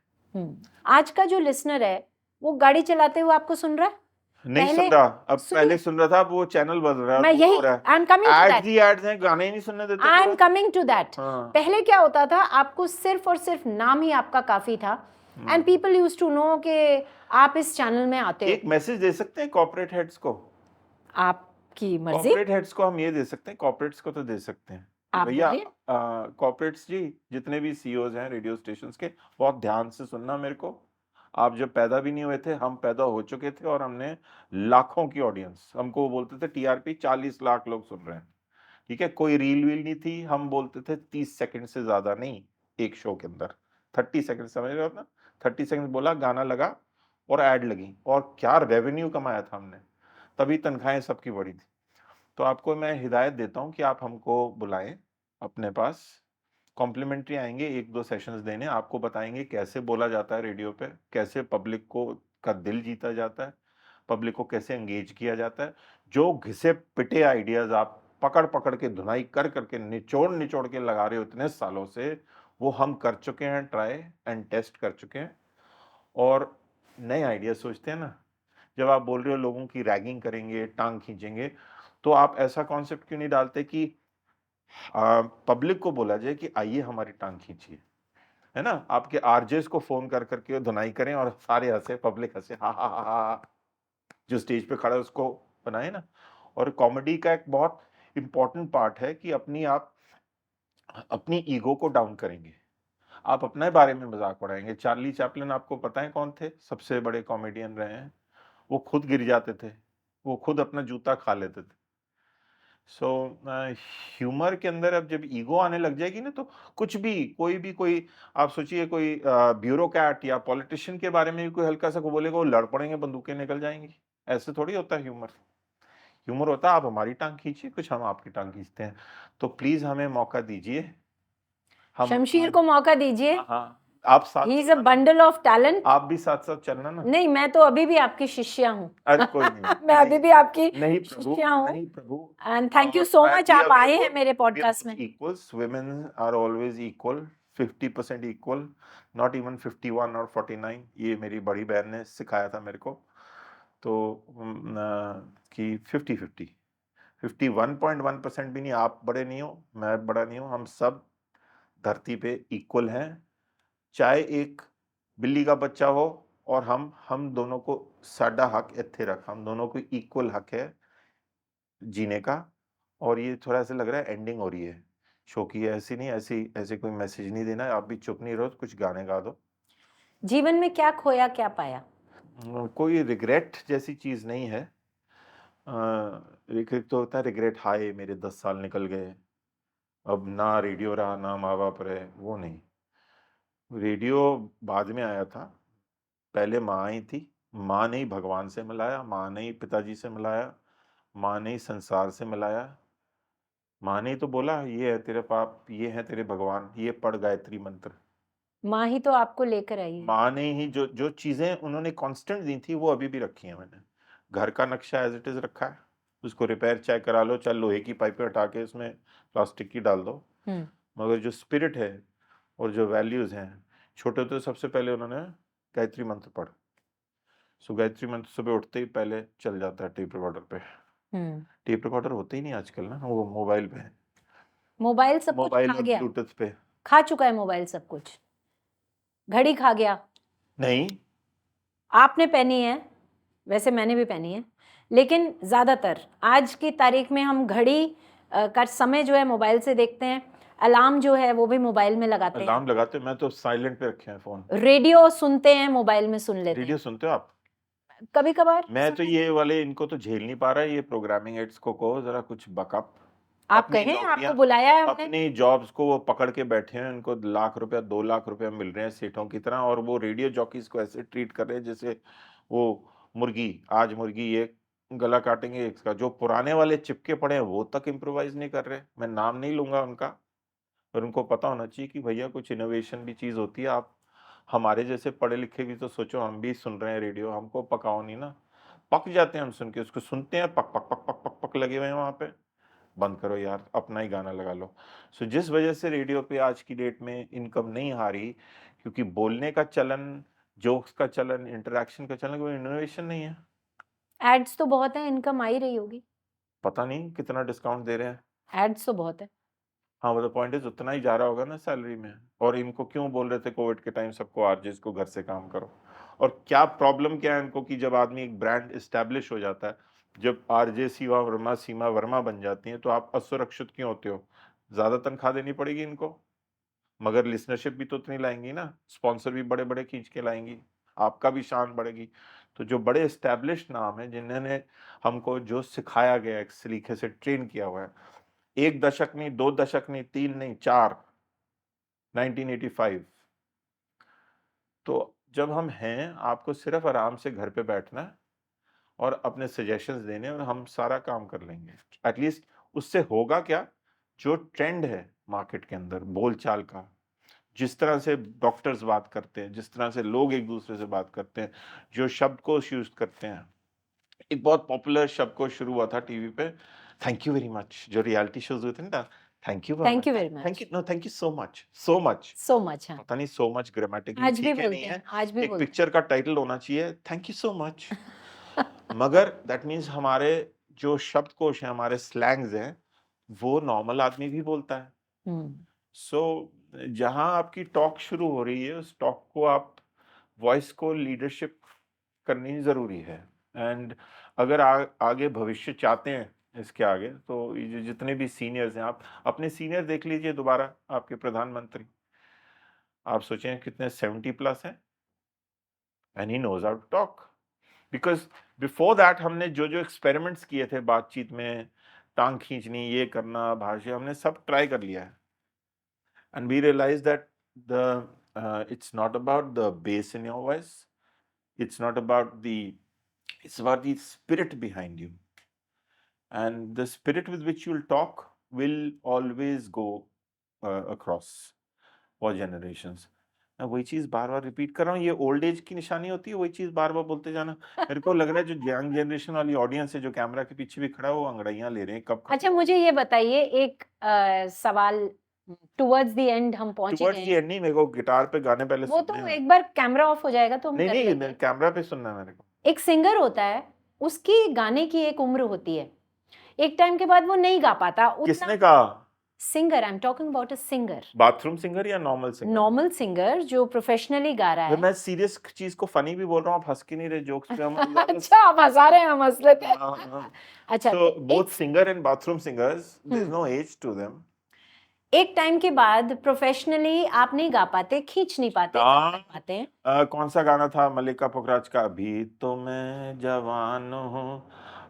आज का जो लिसनर है वो गाड़ी चलाते हुए आपको सुन रहा है? नहीं सुन रहा, अब पहले सुन रहा था, अब वो चैनल बदल रहा है, मैं यही, I am coming to that, ads हैं, गाने ही नहीं सुनने देते। I am coming to that. पहले क्या होता था, आपको सिर्फ और सिर्फ नाम ही आपका काफी था, and people used to know कि आप इस चैनल में आते हो। एक मैसेज दे सकते हैं कॉर्पोरेट हेड्स को, आपकी मर्जी। कॉर्पोरेट हेड्स को हम ये दे सकते हैं, कॉर्पोरेट्स को तो दे सकते हैं, भैया कॉर्पोरेट्स जी, जितने भी सीईओज हैं रेडियो स्टेशंस के, बहुत ध्यान से सुनना मेरे को। आप जब पैदा भी नहीं हुए थे, हम पैदा हो चुके थे, और हमने लाखों की ऑडियंस, हमको बोलते थे टीआरपी 40 लाख लोग सुन रहे हैं, ठीक है, कोई रील वील नहीं थी, हम बोलते थे 30 सेकंड से ज्यादा नहीं एक शो के अंदर, 30 सेकंड, समझ रहे हो ना, 30 सेकंड बोला, गाना लगा और एड लगी, और क्या रेवेन्यू कमाया था हमने, तभी तनख्वाहें सबकी बढ़ी थी। तो आपको मैं हिदायत देता हूं कि आप हमको बुलाएं अपने पास, कॉम्प्लीमेंट्री आएंगे 1-2 सेशंस देने, आपको बताएंगे कैसे बोला जाता है रेडियो पे, कैसे पब्लिक को का दिल जीता जाता है, पब्लिक को कैसे एंगेज किया जाता है, जो घिसे पिटे आइडियाज आप पकड़ पकड़ के धुनाई कर करके निचोड़ के लगा रहे हो इतने सालों से, वो हम कर चुके हैं, ट्राई एंड टेस्ट कर चुके हैं, और नए आइडिया सोचते हैं ना। जब आप बोल रहे हो लोगों की रैगिंग करेंगे, टांग खींचेंगे, तो आप ऐसा कॉन्सेप्ट क्यों नहीं डालते कि पब्लिक को बोला जाए कि आइए हमारी टांग खींचिए, है ना, आपके आरजेस को फोन कर करके धुनाई करें और सारे हंसे, पब्लिक हंसे, हा हा हा हा, जो स्टेज पे खड़ा है उसको बनाए ना। और कॉमेडी का एक बहुत इंपॉर्टेंट पार्ट है कि आप अपनी ईगो को डाउन करेंगे, आप अपने बारे में मजाक उड़ाएंगे। चार्ली चैपलिन आपको पता है कौन थे, सबसे बड़े कॉमेडियन रहे हैं, वो खुद गिर जाते थे, वो खुद अपना जूता खा लेते थे। सो ह्यूमर के अंदर अब जब ईगो आने लग जाएगी ना, तो कुछ भी कोई आप सोचिए, कोई ब्यूरोक्रेट या पॉलिटिशियन के बारे में भी कोई हल्का सा को बोलेगा, वो लड़ पड़ेंगे, बंदूकें निकल जाएंगी। ऐसे थोड़ी होता है ह्यूमर। ह्यूमर होता है आप हमारी टांग खींचिए, कुछ हम आपकी टांग खींचते हैं। तो प्लीज हमें मौका दीजिए, हम शमशीर को मौका दीजिए। हाँ, आप साथ he is a bundle of talent. आप भी साथ साथ चलना ना। नहीं, मैं तो अभी भी आपकी शिष्या हूँ। अरे कोई नहीं मैं अभी भी आपकी नहीं प्रभु, शिष्या हूँ। नहीं प्रभु। And thank you so much, आप आए हैं मेरे पॉडकास्ट में। Equals, women are always equal, 50% equal, not even 51 और 49। ये मेरी बड़ी बहन ने सिखाया था मेरे को। तो कि 50-50, 51.1% भी नहीं, आप बड़े नहीं हो, मैं बड़ा नहीं हूँ, हम सब धरती पे इक्वल हैं। चाहे एक बिल्ली का बच्चा हो और हम दोनों को साडा हक इत्थे रख, हम दोनों को इक्वल हक है जीने का। और ये थोड़ा ऐसा लग रहा है एंडिंग हो रही है शो की, ऐसी नहीं, ऐसे कोई मैसेज नहीं देना है, आप भी चुप नहीं रहो, कुछ गाने गा दो। जीवन में क्या खोया क्या पाया? कोई रिग्रेट जैसी चीज नहीं है। रिग्रेट तो होता है, रिग्रेट हाय मेरे 10 साल निकल गए, अब ना रेडियो रहा ना माँ बाप रहे, वो नहीं। रेडियो बाद में आया था, पहले माँ ही थी। माँ ने ही भगवान से मिलाया, माँ ने ही पिताजी से मिलाया, माँ ने ही संसार से मिलाया। माँ ने ही तो बोला ये है तेरे पाप, ये है तेरे भगवान, ये पढ़ गायत्री मंत्र। माँ ही तो आपको लेकर आई है। माँ ने ही जो जो चीजें उन्होंने कांस्टेंट दी थी वो अभी भी रखी है मैंने। घर का नक्शा एज इट इज रखा है, उसको रिपेयर चाहे करा लो, चाहे लोहे की पाइपें हटा के उसमें प्लास्टिक की डाल दो, मगर जो स्पिरिट है और जो वैल्यूज हैं, छोटे तो सबसे पहले उन्होंने गायत्री मंत्र पढ़। सो गायत्री मंत्र सुबह उठते ही पहले चल जाता है टेप रिकॉर्डर पे। टेप रिकॉर्डर होते ही नहीं आजकल ना, वो मोबाइल पे, मोबाइल सब कुछ मोबाइल खा और गया, ब्लूटूथ पे। खा चुका है मोबाइल सब कुछ। घड़ी खा गया। नहीं, आपने पहनी है, वैसे मैंने भी पहनी है, लेकिन ज्यादातर आज की तारीख में हम घड़ी का समय जो है मोबाइल से देखते हैं। अलार्म जो है वो भी मोबाइल में लगाते हैं। अलार्म लगाते, मैं तो साइलेंट पे रखे हैं फोन। रेडियो सुनते हैं, मोबाइल में सुन लेते हैं। रेडियो सुनते हो आप? कभी कभार मैं तो ये वाले इनको तो झेल नहीं पा रहा, ये प्रोग्रामिंग एड्स को कहो जरा कुछ बकअप। आप अपनी कहें, आपको नौकरियां, बुलाया है हमने। अपनी जॉब्स को वो पकड़ के बैठे हैं, उनको लाख रुपया 2 लाख रुपया मिल रहे हैं सेठों की तरह, और वो रेडियो जॉकीज को ऐसे ट्रीट कर रहे हैं जैसे वो मुर्गी। आज मुर्गी ये गला काटेंगे इसका, जो पुराने वाले चिपके पड़े हैं वो तक इम्प्रोवाइज नहीं कर रहे। मैं नाम नहीं लूंगा उनका, पर उनको पता होना चाहिए कि भैया कुछ इनोवेशन भी चीज होती है। आप हमारे जैसे पढ़े लिखे भी तो सोचो, हम भी सुन रहे हैं रेडियो, हमको पकाओ नहीं ना, पक जाते हैं हम सुन के, उसको सुनते हैं, पक पक पक पक पक पक लगे हुए हैं वहां पे। बंद करो यार, अपना ही गाना लगा लो। सो जिस वजह से रेडियो पे आज की डेट में इनकम नहीं आ रही, क्योंकि बोलने का चलन, जोक्स का चलन, इंटरेक्शन का चलन, कोई इनोवेशन नहीं है। एड्स तो बहुत है, इनकम आ ही रही होगी। पता नहीं कितना डिस्काउंट दे रहे हैं। एड्स तो बहुत है। हाँ, वो तो पॉइंट इज उतना ही जा रहा होगा ना सैलरी में। और इनको क्यों बोल रहे थे कोविड के टाइम सबको, आरजेस को घर से काम करो? और क्या प्रॉब्लम क्या है इनको कि जब आदमी एक ब्रांड इस्टेब्लिश हो जाता है, जब आरजे सीमा वर्मा बन जाती हैं, तो आप असुरक्षित क्यों होते हो? ज्यादा तनख्वाह देनी पड़ेगी इनको, मगर लिसनरशिप भी तो उतनी लाएंगी ना, स्पॉन्सर भी बड़े बड़े खींच के लाएंगी, आपका भी शान बढ़ेगी। तो जो बड़े एस्टेब्लिश्ड नाम है, जिन्होंने हमको जो सिखाया गया है, एक सलीके से ट्रेन किया हुआ है, 1 दशक नहीं, 2 दशक नहीं, 3 नहीं, 4, 1985। तो जब हम हैं, आपको सिर्फ आराम से घर पे बैठना है और अपने सजेशंस देने, और हम सारा काम कर लेंगे। एटलीस्ट उससे होगा क्या, जो ट्रेंड है मार्केट के अंदर बोलचाल का, जिस तरह से डॉक्टर्स बात करते हैं, जिस तरह से लोग एक दूसरे से बात करते हैं, जो शब्दकोश यूज करते हैं। एक बहुत पॉपुलर शब्दकोश शुरू हुआ था टीवी पे, थैंक यू वेरी मच, जो रियलिटी शोज होते हैं ना, thank you thank you very thank much, you, know thank you so much, so much, so much. हाँ, पता नहीं सो मच ग्रामेटिकली आज भी ठीक है नहीं बोलते है। हैं, आज भी एक बोलते पिक्चर का टाइटल होना चाहिए थैंक यू सो मच। मगर दैट मीन्स हमारे जो शब्दकोश है, हमारे स्लैंग्स हैं, वो नॉर्मल आदमी भी बोलता है। हैं। सो जहां आपकी टॉक शुरू हो रही है, उस टॉक को आप, वॉइस को लीडरशिप करनी जरूरी है। एंड अगर आगे भविष्य चाहते हैं इसके आगे, तो ये जितने भी सीनियर्स हैं, आप अपने सीनियर देख लीजिए दोबारा, आपके प्रधानमंत्री, आप सोचें कितने 70+ हैं, and he knows how to talk. Because before that हमने जो जो एक्सपेरिमेंट्स किए थे बातचीत में, टांग खींचनी, ये करना, भाषा, हमने सब ट्राई कर लिया है। And we realize that it's not about the bass in your voice, it's not about it's about the spirit behind you, and the spirit with which you'll talk will always go across for generations. मैं वही चीज बार बार रिपीट कर रहा हूँ, ये ओल्ड एज की निशानी होती है, वही चीज बार बार बोलते जाना। मेरे को लग रहा है जो यंग जनरेशन वाली ऑडियंस है जो कैमरा के पीछे भी खड़ा है वो अंगड़ाइयां ले रहे हैं कब अच्छा मुझे ये बताइए एक सवाल, टुवर्ड्स द एंड हम पहुंच ही टुवर्ड्स गए द हैं। एंड नहीं, मेरे को गिटार पे गाने पहले वो सुनने तो हैं। एक बार कैमरा ऑफ हो जाएगा तो हम नहीं कर नहीं लेंगे। कैमरा पे सुनना है मेरे को। एक सिंगर होता है, उसकी गाने की एक उम्र होती है, एक टाइम के बाद वो नहीं गा पाता उतना। किसने कहा? Singer, I am talking about a singer. Bathroom singer या नॉर्मल सिंगर? नॉर्मल सिंगर जो प्रोफेशनली गा रहा है। मैं सीरियस चीज को फनी भी बोल रहा हूँ, आप हंस के नहीं रहे जोक्स पे हम अच्छा आप हंसा रहे हैं, हम हंस लेते हैं। अच्छा so तो both singer and bathroom singers there's no age to them। एक टाइम के बाद प्रोफेशनली आप नहीं गा पाते, खींच नहीं पाते, हाँ। कर पाते हैं। कौन सा गाना था मल्लिका पुखराज का? अभी तो मैं जवान हूँ,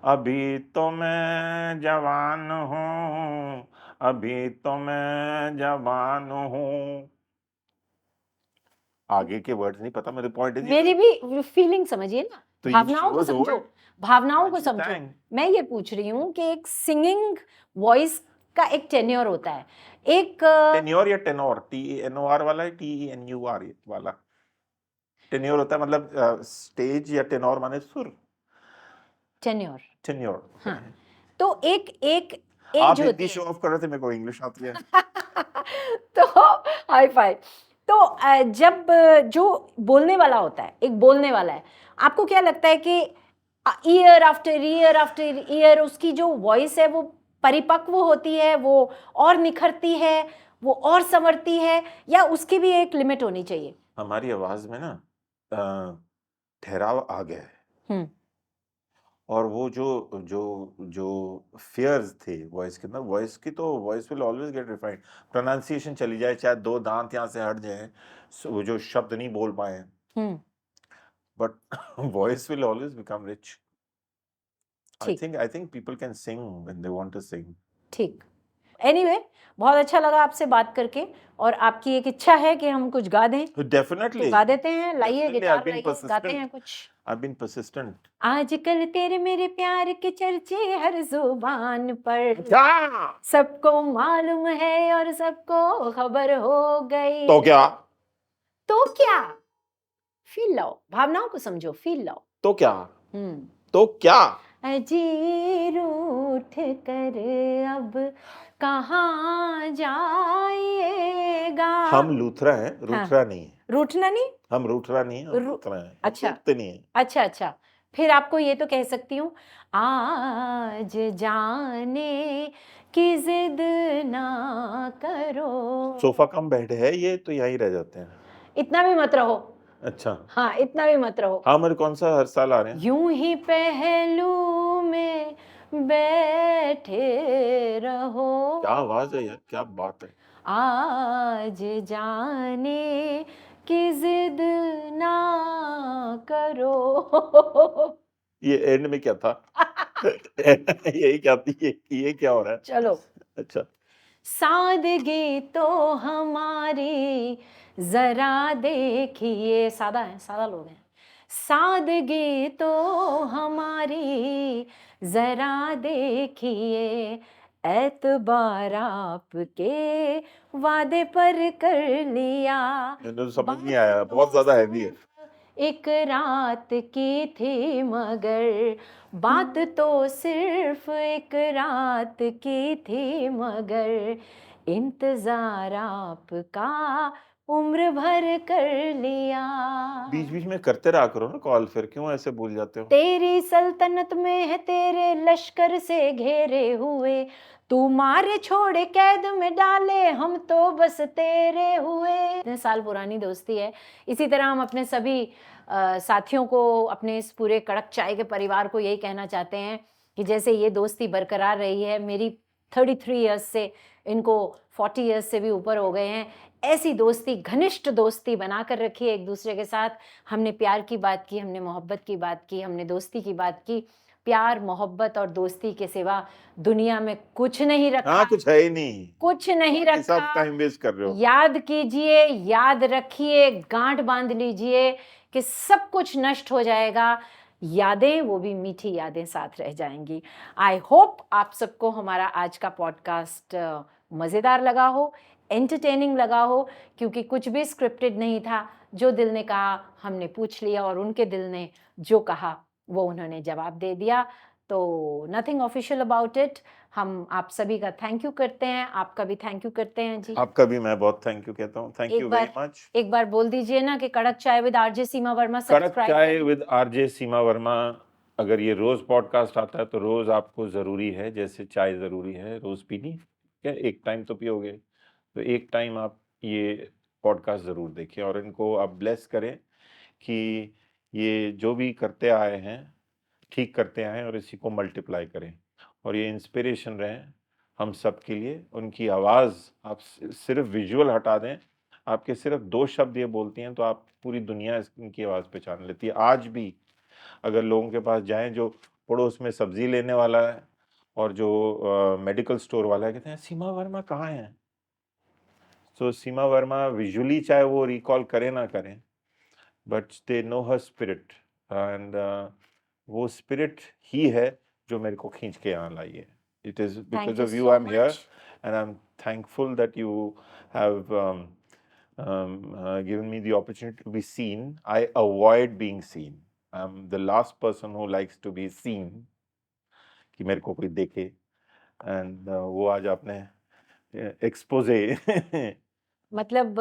अभी तो मैं जवान हूँ, अभी तो मैं जवान हूँ। आगे के वर्ड्स नहीं पता, मेरे पॉइंट है मेरी भी फीलिंग समझिए ना, तो भावनाओं को समझो, भावनाओं को she समझो। sang। मैं ये पूछ रही हूँ कि एक सिंगिंग वॉइस का एक टेन्योर होता है, एक टेन्योर या टेनोर, TENOR वाला है, TENUR वाला टेन्योर होता है, मतलब स्टेज, या टेनोर माने सुर। टेन्योर। टेन्योर। हाँ तो एक एक आप एज होती हिंदी है। शो ऑफ कर रहे थे, मेरे को इंग्लिश आती है। तो हाई फाइव। तो जब जो बोलने वाला होता है, एक बोलने वाला है, आपको क्या लगता है कि ईयर आफ्टर ईयर उसकी जो वॉइस है वो परिपक्व होती है, वो और निखरती है, वो और संवरती है, या उसकी भी एक लिमिट होनी चाहिए? हमारी आवाज में ना ठहराव आ गया है, और वो जो जो जो फियर्स थे वॉइस के अंदर, वॉइस की तो voice will always get refined. Pronunciation चली जाए, चाहे 2 दांत यहाँ से हट जाए, वो जो शब्द नहीं बोल पाए, but voice will always become rich. I think people can sing when they want to sing. ठीक। एनीवे बहुत अच्छा लगा आपसे बात करके, और आपकी एक इच्छा है कि हम कुछ गा दें, डेफिनेटली तो गा देते हैं। लाइए Definitely, गिटार I've been लाइए, गाते हैं persistent। कुछ। I've been persistent। आजकल तेरे मेरे प्यार के चर्चे हर जुबान पर, क्या? सबको मालूम है और सबको खबर हो गई। तो क्या? तो क्या? फील लाओ, भावनाओं को समझो, फील लाओ। तो क्या? तो क्या? अजी रूठ कर अब कहाँ जाइएगा। हम लूथरा हैं, रूठरा नहीं है। रूठना नहीं, हम रूठरा नहीं है, हम लूथरा हैं। अच्छा रूठते नहीं है। अच्छा अच्छा, फिर आपको ये तो कह सकती हूँ, आज जाने की जिद ना करो। सोफा कम बेड है ये, तो यहीं रह जाते हैं। इतना भी मत रहो। अच्छा हाँ इतना भी मत रहो। हाँ, मेरे कौन सा हर साल आ रहे हैं? यूं ही पहलू में बैठे रहो। क्या आवाज है यार, क्या बात है। आज जाने की जिद ना करो। ये एंड में क्या था? यही क्या थी, ये क्या हो रहा है? चलो। अच्छा। सादगी तो हमारी जरा देखिए, सादा है, सादा लोग हैं। सादगी तो हमारी जरा देखिए, एतबार आपके वादे पर कर लिया। मैंने तो समझ नहीं आया, बहुत ज्यादा हैवी है। एक रात की थी मगर, बात तो सिर्फ एक रात की थी मगर, इंतजार आपका उम्र भर कर लिया। बीच बीच में करते रहा करो ना कॉल, फिर क्यों ऐसे भूल जाते हो? तेरी सल्तनत में है तेरे लश्कर से घेरे हुए, तू मारे छोड़े कैद में डाले, हम तो बस तेरे हुए। इतने साल पुरानी दोस्ती है। इसी तरह हम अपने सभी साथियों को, अपने इस पूरे कड़क चाय के परिवार को यही कहना चाहते हैं कि जैसे ये दोस्ती बरकरार रही है, मेरी 33 इयर्स से, इनको 40 इयर्स से भी ऊपर हो गए हैं, ऐसी दोस्ती, घनिष्ठ दोस्ती बनाकर रखिए एक दूसरे के साथ। हमने प्यार की बात की, हमने मोहब्बत की बात की, हमने दोस्ती की बात की। प्यार, मोहब्बत और दोस्ती के सिवा दुनिया में कुछ नहीं रखा। हाँ, कुछ है ही नहीं, कुछ नहीं रखा। सब टाइम वेस्ट कर रहे हो। याद कीजिए, याद रखिए, गांठ बांध लीजिए कि सब कुछ नष्ट हो जाएगा, यादें, वो भी मीठी यादें साथ रह जाएंगी। आई होप आप सबको हमारा आज का पॉडकास्ट मज़ेदार लगा हो। एंटरटेनिंग लगा हो, क्योंकि कुछ भी स्क्रिप्टेड नहीं था। जो दिल ने कहा हमने पूछ लिया और उनके दिल ने जो कहा वो उन्होंने जवाब दे दिया। तो नथिंग ऑफिशियल अबाउट इट। हम आप सभी का थैंक यू करते हैं, आपका भी थैंक यू करते हैं जी। आपका भी मैं बहुत थैंक यू कहता हूँ। Thank you very much. एक बार बोल दीजिए ना कि कड़क चाय विद आरजे सीमा वर्मा कड़क सब्सक्राइब चाय विद आरजे सीमा वर्मा, अगर ये रोज पॉडकास्ट आता है तो रोज आपको जरूरी है, जैसे चाय जरूरी है रोज पीनी, क्या एक टाइम तो पियोगे, तो एक टाइम आप ये पॉडकास्ट जरूर देखें और इनको आप ब्लेस करें कि ये जो भी करते आए हैं ठीक करते आए और इसी को मल्टीप्लाई करें और ये इंस्पिरेशन रहे हम सब के लिए। उनकी आवाज़ आप सिर्फ विजुअल हटा दें, आपके सिर्फ 2 शब्द ये बोलती हैं तो आप पूरी दुनिया इनकी आवाज़ पहचान लेती है। आज भी अगर लोगों के पास जाएं जो पड़ोस में सब्जी लेने वाला है और जो मेडिकल स्टोर वाला है, कहते हैं सीमा वर्मा कहाँ है। तो सीमा वर्मा विजुअली चाहे वो रिकॉल करें ना करें, but they know her spirit, and वो स्पिरिट ही है जो मेरे को खींच के यहाँ लाई है। It is because of you I'm here, and I'm thankful that you have given me the opportunity to be seen. I avoid being seen. I'm the last person who likes to be seen, कि मेरे को कोई देखे, and वो आज आपने एक्सपोजे मतलब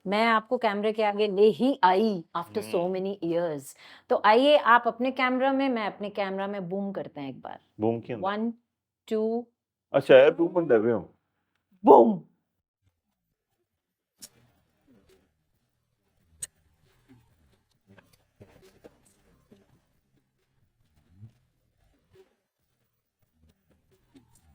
मैं आपको कैमरे के आगे ले ही आई आफ्टर सो मेनी इयर्स। तो आइए आप अपने कैमरा में, मैं अपने कैमरा में बूम करते हैं एक बार। बूम क्यों? 1 2 अच्छा है बूम बंद है बूम।